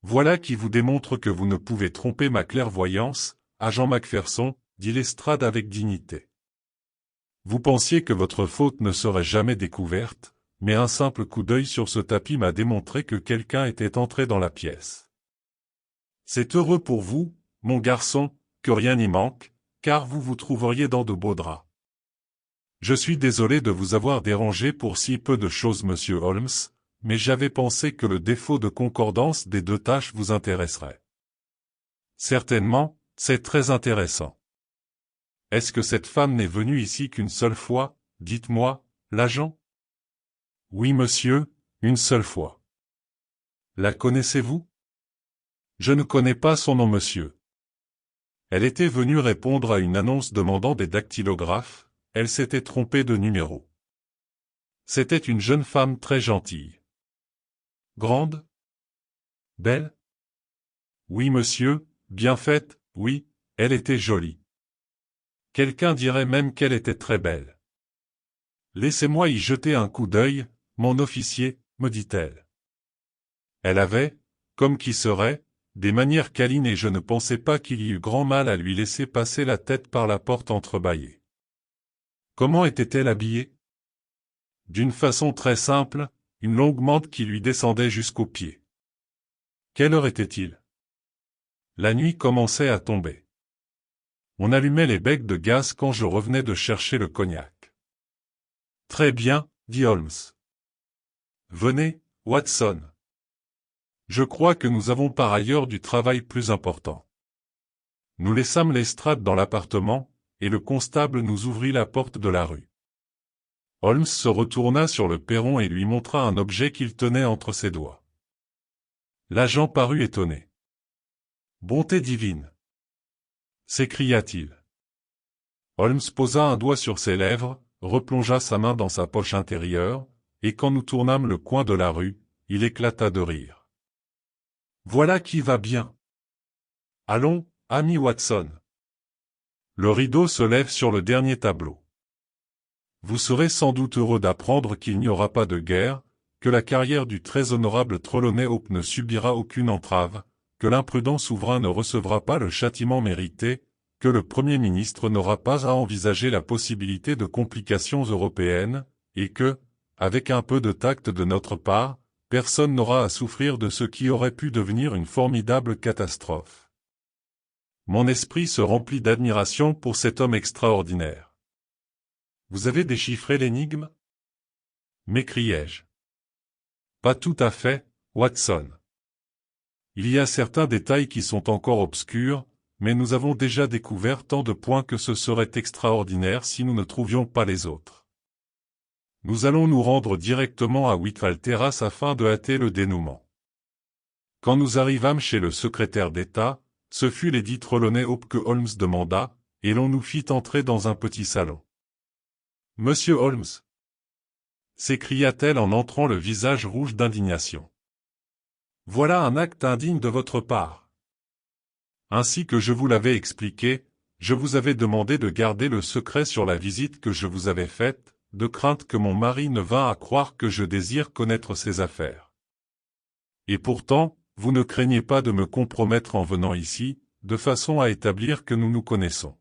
Voilà qui vous démontre que vous ne pouvez tromper ma clairvoyance, agent Macpherson, dit Lestrade avec dignité. Vous pensiez que votre faute ne serait jamais découverte, mais un simple coup d'œil sur ce tapis m'a démontré que quelqu'un était entré dans la pièce. C'est heureux pour vous, mon garçon, que rien n'y manque, car vous vous trouveriez dans de beaux draps. Je suis désolé de vous avoir dérangé pour si peu de choses, monsieur Holmes, mais j'avais pensé que le défaut de concordance des deux tâches vous intéresserait. Certainement, c'est très intéressant. Est-ce que cette femme n'est venue ici qu'une seule fois, dites-moi, l'agent? Oui, monsieur, une seule fois. La connaissez-vous? Je ne connais pas son nom, monsieur. Elle était venue répondre à une annonce demandant des dactylographes, elle s'était trompée de numéro. C'était une jeune femme très gentille. Grande? Belle? Oui, monsieur, bien faite, oui, elle était jolie. Quelqu'un dirait même qu'elle était très belle. Laissez-moi y jeter un coup d'œil, mon officier, me dit-elle. Elle avait, comme qui serait, des manières câlines et je ne pensais pas qu'il y eût grand mal à lui laisser passer la tête par la porte entrebâillée. Comment était-elle habillée? D'une façon très simple, une longue mante qui lui descendait jusqu'aux pieds. Quelle heure était-il? La nuit commençait à tomber. On allumait les becs de gaz quand je revenais de chercher le cognac. Très bien, dit Holmes. Venez, Watson. Je crois que nous avons par ailleurs du travail plus important. Nous laissâmes Lestrade dans l'appartement, et le constable nous ouvrit la porte de la rue. Holmes se retourna sur le perron et lui montra un objet qu'il tenait entre ses doigts. L'agent parut étonné. « Bonté divine !» s'écria-t-il. Holmes posa un doigt sur ses lèvres, replongea sa main dans sa poche intérieure, et quand nous tournâmes le coin de la rue, il éclata de rire. « Voilà qui va bien. Allons, ami Watson. » Le rideau se lève sur le dernier tableau. Vous serez sans doute heureux d'apprendre qu'il n'y aura pas de guerre, que la carrière du très honorable Trelawney Hope ne subira aucune entrave, que l'imprudent souverain ne recevra pas le châtiment mérité, que le Premier ministre n'aura pas à envisager la possibilité de complications européennes, et que, avec un peu de tact de notre part, personne n'aura à souffrir de ce qui aurait pu devenir une formidable catastrophe. Mon esprit se remplit d'admiration pour cet homme extraordinaire. Vous avez déchiffré l'énigme? M'écriai-je. Pas tout à fait, Watson. Il y a certains détails qui sont encore obscurs, mais nous avons déjà découvert tant de points que ce serait extraordinaire si nous ne trouvions pas les autres. Nous allons nous rendre directement à Whitehall Terrace afin de hâter le dénouement. Quand nous arrivâmes chez le secrétaire d'État, ce fut Lady Trelawney Hope que Holmes demanda, et l'on nous fit entrer dans un petit salon. « Monsieur Holmes !» s'écria-t-elle en entrant le visage rouge d'indignation. « Voilà un acte indigne de votre part. Ainsi que je vous l'avais expliqué, je vous avais demandé de garder le secret sur la visite que je vous avais faite, de crainte que mon mari ne vînt à croire que je désire connaître ses affaires. Et pourtant, vous ne craignez pas de me compromettre en venant ici, de façon à établir que nous nous connaissons.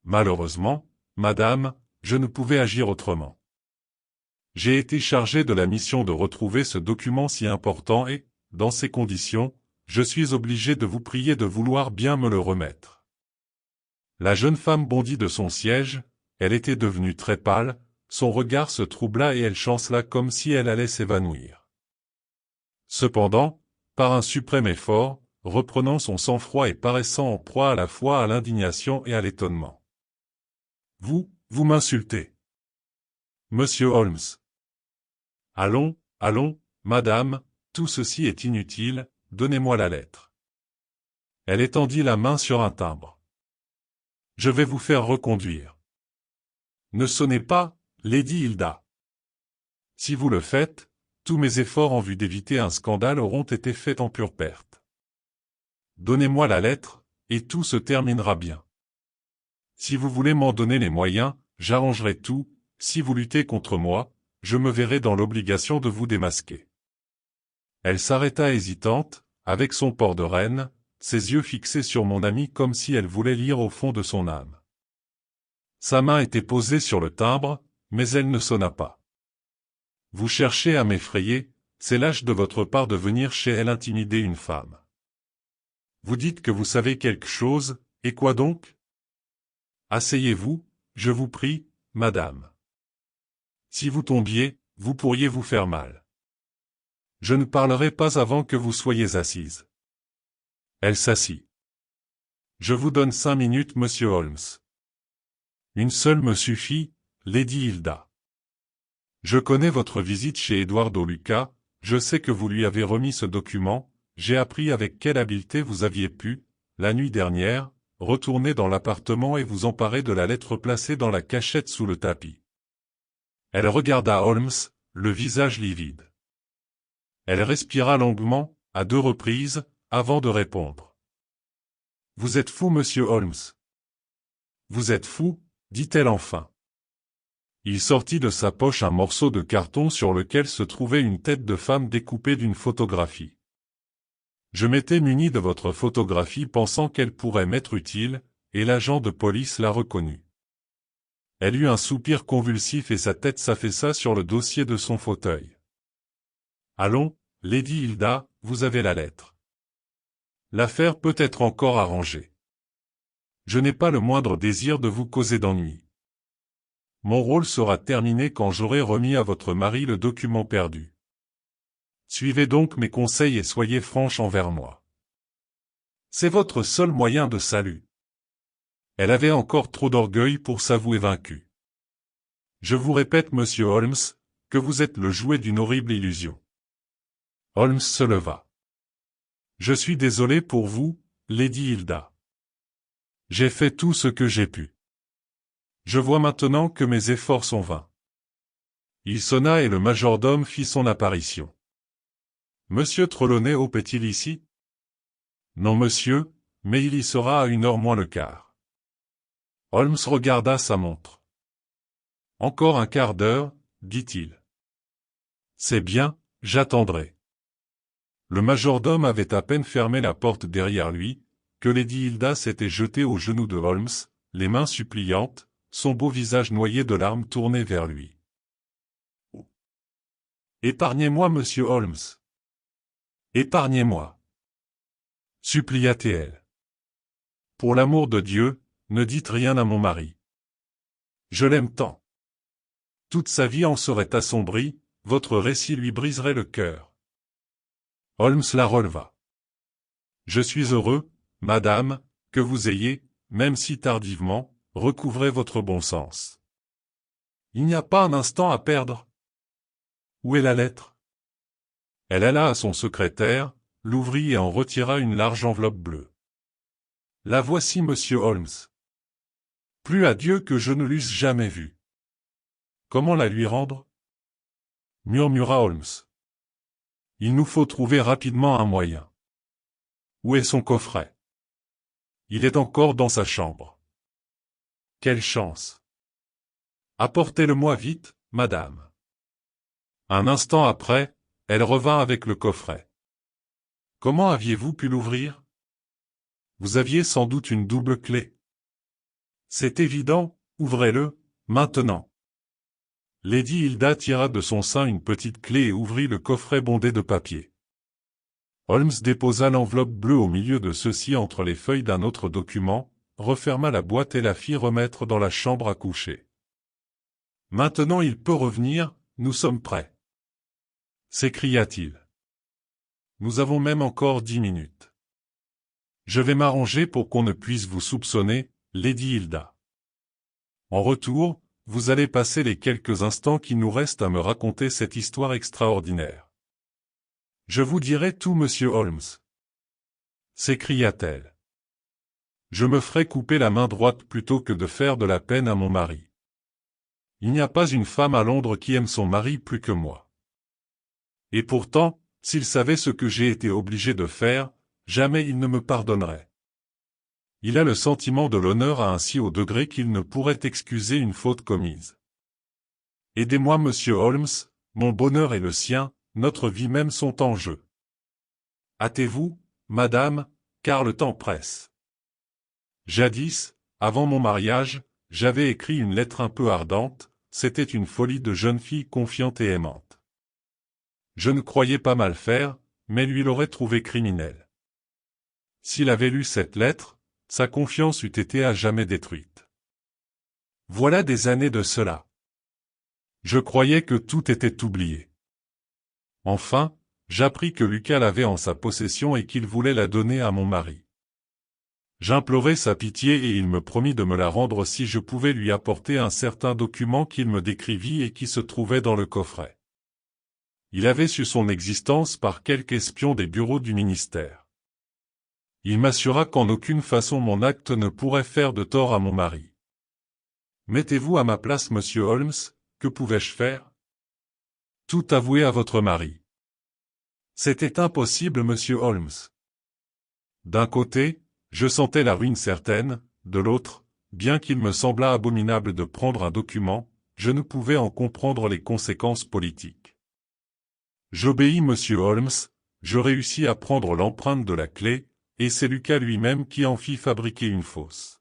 Malheureusement, madame, je ne pouvais agir autrement. J'ai été chargé de la mission de retrouver ce document si important et, dans ces conditions, je suis obligé de vous prier de vouloir bien me le remettre. » La jeune femme bondit de son siège, elle était devenue très pâle, son regard se troubla et elle chancela comme si elle allait s'évanouir. Cependant, par un suprême effort, reprenant son sang-froid et paraissant en proie à la fois à l'indignation et à l'étonnement. « Vous m'insultez. Monsieur Holmes. Allons, allons, madame, tout ceci est inutile, donnez-moi la lettre. » Elle étendit la main sur un timbre. « Je vais vous faire reconduire. » Ne sonnez pas, Lady Hilda. Si vous le faites, tous mes efforts en vue d'éviter un scandale auront été faits en pure perte. Donnez-moi la lettre, et tout se terminera bien. Si vous voulez m'en donner les moyens, j'arrangerai tout. Si vous luttez contre moi, je me verrai dans l'obligation de vous démasquer. Elle s'arrêta hésitante, avec son port de reine, ses yeux fixés sur mon ami comme si elle voulait lire au fond de son âme. Sa main était posée sur le timbre, mais elle ne sonna pas. Vous cherchez à m'effrayer, c'est lâche de votre part de venir chez elle intimider une femme. Vous dites que vous savez quelque chose, et quoi donc? Asseyez-vous, je vous prie, madame. Si vous tombiez, vous pourriez vous faire mal. Je ne parlerai pas avant que vous soyez assise. Elle s'assit. Je vous donne 5 minutes, monsieur Holmes. Une seule me suffit, Lady Hilda. Je connais votre visite chez Eduardo Luca, je sais que vous lui avez remis ce document, j'ai appris avec quelle habileté vous aviez pu, la nuit dernière, retourner dans l'appartement et vous emparer de la lettre placée dans la cachette sous le tapis. Elle regarda Holmes, le visage livide. Elle respira longuement, à 2 reprises, avant de répondre. Vous êtes fou, monsieur Holmes. Vous êtes fou, dit-elle enfin. Il sortit de sa poche un morceau de carton sur lequel se trouvait une tête de femme découpée d'une photographie. Je m'étais muni de votre photographie pensant qu'elle pourrait m'être utile, et l'agent de police la reconnut. Elle eut un soupir convulsif et sa tête s'affaissa sur le dossier de son fauteuil. Allons, Lady Hilda, vous avez la lettre. L'affaire peut être encore arrangée. Je n'ai pas le moindre désir de vous causer d'ennui. Mon rôle sera terminé quand j'aurai remis à votre mari le document perdu. Suivez donc mes conseils et soyez franche envers moi. C'est votre seul moyen de salut. Elle avait encore trop d'orgueil pour s'avouer vaincue. Je vous répète, monsieur Holmes, que vous êtes le jouet d'une horrible illusion. Holmes se leva. Je suis désolé pour vous, Lady Hilda. J'ai fait tout ce que j'ai pu. Je vois maintenant que mes efforts sont vains. Il sonna et le majordome fit son apparition. Monsieur Trelawney opère-t-il ici? Non, monsieur, mais il y sera à 1h moins le quart. Holmes regarda sa montre. Encore un quart d'heure, dit-il. C'est bien, j'attendrai. Le majordome avait à peine fermé la porte derrière lui, que Lady Hilda s'était jetée aux genoux de Holmes, les mains suppliantes, son beau visage noyé de larmes tourné vers lui. Épargnez-moi, monsieur Holmes. Épargnez-moi. Supplia-t-elle. Pour l'amour de Dieu, ne dites rien à mon mari. Je l'aime tant. Toute sa vie en serait assombrie, votre récit lui briserait le cœur. Holmes la releva. Je suis heureux, madame, que vous ayez, même si tardivement, recouvré votre bon sens. Il n'y a pas un instant à perdre. Où est la lettre? Elle alla à son secrétaire, l'ouvrit et en retira une large enveloppe bleue. La voici, monsieur Holmes. Plus à Dieu que je ne l'eusse jamais vue. Comment la lui rendre? Murmura Holmes. Il nous faut trouver rapidement un moyen. Où est son coffret? Il est encore dans sa chambre. Quelle chance! Apportez-le-moi vite, madame. Un instant après, elle revint avec le coffret. Comment aviez-vous pu l'ouvrir? Vous aviez sans doute une double clé. C'est évident, ouvrez-le, maintenant. Lady Hilda tira de son sein une petite clé et ouvrit le coffret bondé de papier. Holmes déposa l'enveloppe bleue au milieu de ceux-ci entre les feuilles d'un autre document, referma la boîte et la fit remettre dans la chambre à coucher. Maintenant il peut revenir, nous sommes prêts. S'écria-t-il. Nous avons même encore 10 minutes. Je vais m'arranger pour qu'on ne puisse vous soupçonner, Lady Hilda. En retour, vous allez passer les quelques instants qui nous restent à me raconter cette histoire extraordinaire. Je vous dirai tout, monsieur Holmes. S'écria-t-elle. Je me ferai couper la main droite plutôt que de faire de la peine à mon mari. Il n'y a pas une femme à Londres qui aime son mari plus que moi. Et pourtant, s'il savait ce que j'ai été obligé de faire, jamais il ne me pardonnerait. Il a le sentiment de l'honneur à un si haut degré qu'il ne pourrait excuser une faute commise. Aidez-moi, monsieur Holmes, mon bonheur et le sien, notre vie même sont en jeu. Hâtez-vous, madame, car le temps presse. Jadis, avant mon mariage, j'avais écrit une lettre un peu ardente, c'était une folie de jeune fille confiante et aimante. Je ne croyais pas mal faire, mais lui l'aurait trouvée criminelle. S'il avait lu cette lettre, sa confiance eût été à jamais détruite. Voilà des années de cela. Je croyais que tout était oublié. Enfin, j'appris que Lucas l'avait en sa possession et qu'il voulait la donner à mon mari. J'implorai sa pitié et il me promit de me la rendre si je pouvais lui apporter un certain document qu'il me décrivit et qui se trouvait dans le coffret. Il avait su son existence par quelque espion des bureaux du ministère. Il m'assura qu'en aucune façon mon acte ne pourrait faire de tort à mon mari. Mettez-vous à ma place, monsieur Holmes, que pouvais-je faire? Tout avouer à votre mari. C'était impossible, monsieur Holmes. D'un côté, je sentais la ruine certaine, de l'autre, bien qu'il me semblât abominable de prendre un document, je ne pouvais en comprendre les conséquences politiques. J'obéis, monsieur Holmes, je réussis à prendre l'empreinte de la clé, et c'est Lucas lui-même qui en fit fabriquer une fausse.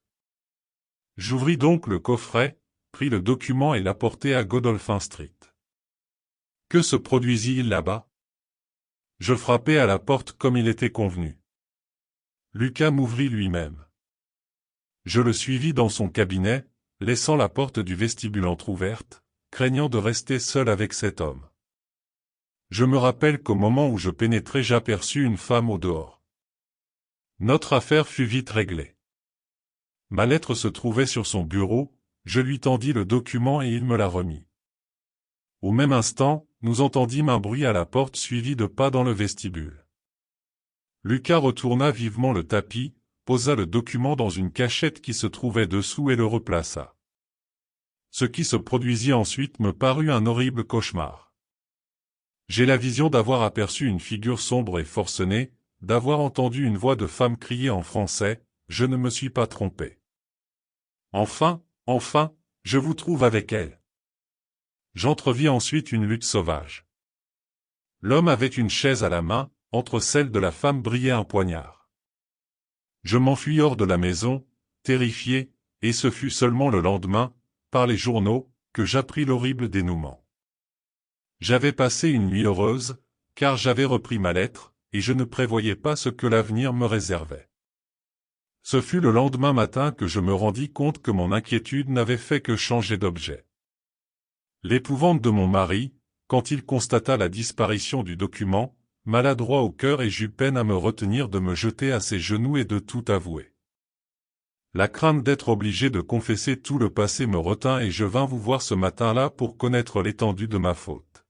J'ouvris donc le coffret, pris le document et l'apportai à Godolphin Street. Que se produisit-il là-bas? Je frappai à la porte comme il était convenu. Lucas m'ouvrit lui-même. Je le suivis dans son cabinet, laissant la porte du vestibule entr'ouverte, craignant de rester seul avec cet homme. Je me rappelle qu'au moment où je pénétrai j'aperçus une femme au dehors. Notre affaire fut vite réglée. Ma lettre se trouvait sur son bureau, je lui tendis le document et il me la remit. Au même instant, nous entendîmes un bruit à la porte suivi de pas dans le vestibule. Lucas retourna vivement le tapis, posa le document dans une cachette qui se trouvait dessous et le replaça. Ce qui se produisit ensuite me parut un horrible cauchemar. J'ai la vision d'avoir aperçu une figure sombre et forcenée, d'avoir entendu une voix de femme crier en français, « Je ne me suis pas trompé. Enfin, je vous trouve avec elle. » J'entrevis ensuite une lutte sauvage. L'homme avait une chaise à la main, entre celles de la femme brillait un poignard. Je m'enfuis hors de la maison, terrifié, et ce fut seulement le lendemain, par les journaux, que j'appris l'horrible dénouement. J'avais passé une nuit heureuse, car j'avais repris ma lettre, et je ne prévoyais pas ce que l'avenir me réservait. Ce fut le lendemain matin que je me rendis compte que mon inquiétude n'avait fait que changer d'objet. L'épouvante de mon mari, quand il constata la disparition du document, maladroit au cœur et j'eus peine à me retenir de me jeter à ses genoux et de tout avouer. La crainte d'être obligé de confesser tout le passé me retint et je vins vous voir ce matin-là pour connaître l'étendue de ma faute.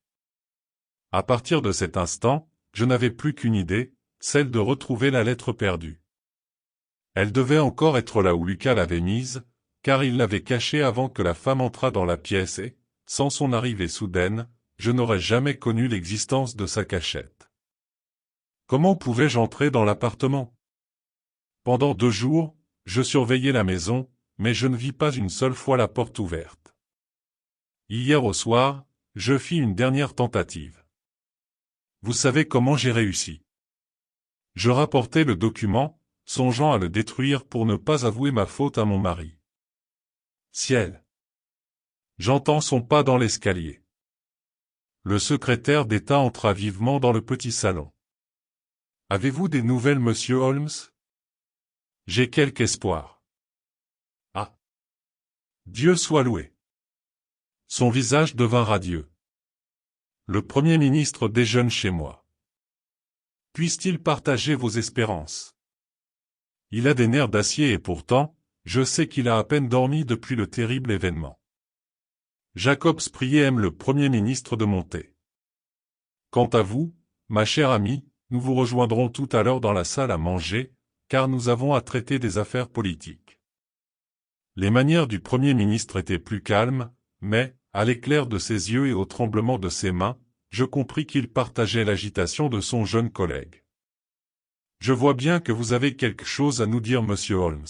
À partir de cet instant, je n'avais plus qu'une idée, celle de retrouver la lettre perdue. Elle devait encore être là où Lucas l'avait mise, car il l'avait cachée avant que la femme entrât dans la pièce et, sans son arrivée soudaine, je n'aurais jamais connu l'existence de sa cachette. Comment pouvais-je entrer dans l'appartement? Pendant 2 jours, je surveillais la maison, mais je ne vis pas une seule fois la porte ouverte. Hier au soir, je fis une dernière tentative. Vous savez comment j'ai réussi. Je rapportai le document, songeant à le détruire pour ne pas avouer ma faute à mon mari. Ciel! J'entends son pas dans l'escalier. Le secrétaire d'État entra vivement dans le petit salon. Avez-vous des nouvelles, monsieur Holmes? J'ai quelque espoir. Ah! Dieu soit loué! Son visage devint radieux. Le Premier ministre déjeune chez moi. Puisse-t-il partager vos espérances? Il a des nerfs d'acier et pourtant, je sais qu'il a à peine dormi depuis le terrible événement. Jacob Sprier aime le Premier ministre de monter. Quant à vous, ma chère amie, nous vous rejoindrons tout à l'heure dans la salle à manger, car nous avons à traiter des affaires politiques. Les manières du Premier ministre étaient plus calmes, mais, À l'éclair de ses yeux et au tremblement de ses mains, je compris qu'il partageait l'agitation de son jeune collègue. « Je vois bien que vous avez quelque chose à nous dire, monsieur Holmes. »«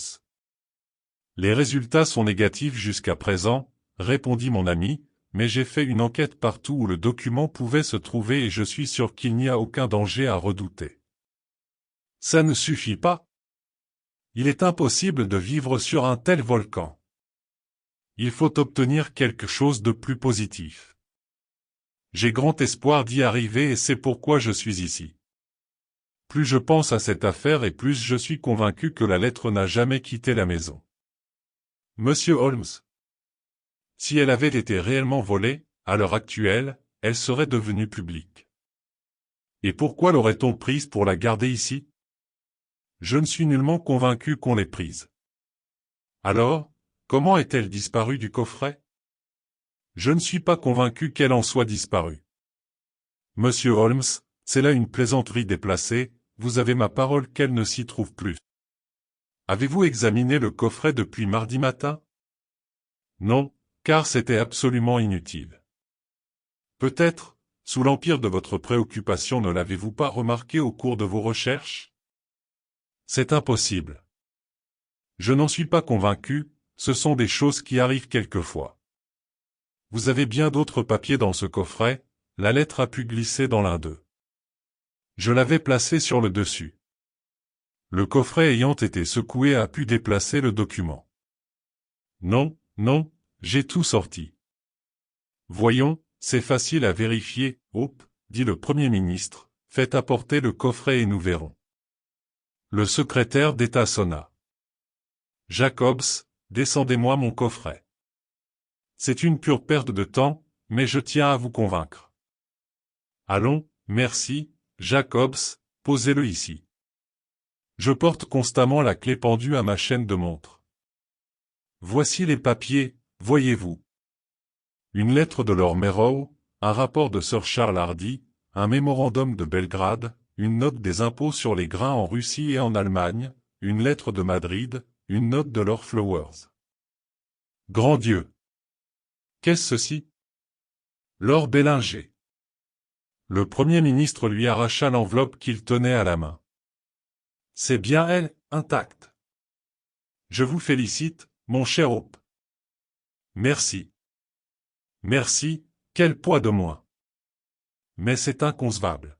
Les résultats sont négatifs jusqu'à présent, » répondit mon ami, « mais j'ai fait une enquête partout où le document pouvait se trouver et je suis sûr qu'il n'y a aucun danger à redouter. » « Ça ne suffit pas. Il est impossible de vivre sur un tel volcan. Il faut obtenir quelque chose de plus positif. J'ai grand espoir d'y arriver et c'est pourquoi je suis ici. Plus je pense à cette affaire et plus je suis convaincu que la lettre n'a jamais quitté la maison. Monsieur Holmes, si elle avait été réellement volée, à l'heure actuelle, elle serait devenue publique. Et pourquoi l'aurait-on prise pour la garder ici? Je ne suis nullement convaincu qu'on l'ait prise. Alors, comment est-elle disparue du coffret? Je ne suis pas convaincu qu'elle en soit disparue. Monsieur Holmes, c'est là une plaisanterie déplacée, vous avez ma parole qu'elle ne s'y trouve plus. Avez-vous examiné le coffret depuis mardi matin? Non, car c'était absolument inutile. Peut-être, sous l'empire de votre préoccupation, ne l'avez-vous pas remarqué au cours de vos recherches? C'est impossible. Je n'en suis pas convaincu, ce sont des choses qui arrivent quelquefois. Vous avez bien d'autres papiers dans ce coffret, la lettre a pu glisser dans l'un d'eux. Je l'avais placé sur le dessus. Le coffret ayant été secoué a pu déplacer le document. Non, non, j'ai tout sorti. Voyons, c'est facile à vérifier, Hope, dit le Premier ministre, faites apporter le coffret et nous verrons. Le secrétaire d'État sonna. Jacobs, descendez-moi mon coffret. C'est une pure perte de temps, mais je tiens à vous convaincre. Allons, merci, Jacobs, posez-le ici. Je porte constamment la clé pendue à ma chaîne de montre. Voici les papiers, voyez-vous. Une lettre de Lord Merrow, un rapport de Sir Charles Hardy, un mémorandum de Belgrade, une note des impôts sur les grains en Russie et en Allemagne, une lettre de Madrid, une note de Lord Flowers. Grand Dieu! Qu'est-ce ceci? Lord Bellinger. Le Premier ministre lui arracha l'enveloppe qu'il tenait à la main. C'est bien elle, intacte. Je vous félicite, mon cher Hope. Merci. Merci, quel poids de moins. Mais c'est inconcevable.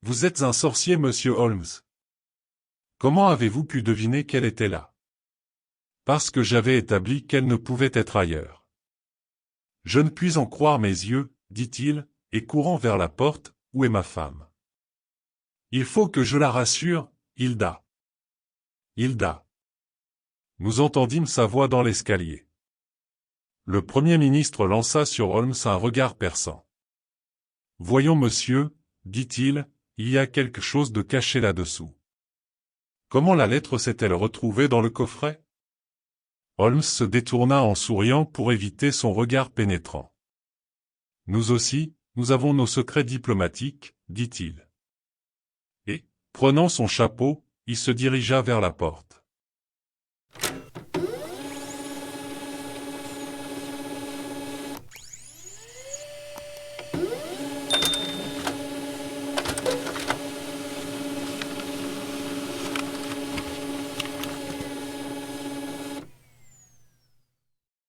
Vous êtes un sorcier, monsieur Holmes. Comment avez-vous pu deviner qu'elle était là? Parce que j'avais établi qu'elle ne pouvait être ailleurs. Je ne puis en croire mes yeux, dit-il, et courant vers la porte, où est ma femme? Il faut que je la rassure, Hilda. Hilda. Nous entendîmes sa voix dans l'escalier. Le Premier ministre lança sur Holmes un regard perçant. Voyons, monsieur, dit-il, il y a quelque chose de caché là-dessous. Comment la lettre s'est-elle retrouvée dans le coffret? Holmes se détourna en souriant pour éviter son regard pénétrant. Nous aussi, nous avons nos secrets diplomatiques, dit-il. Et, prenant son chapeau, il se dirigea vers la porte.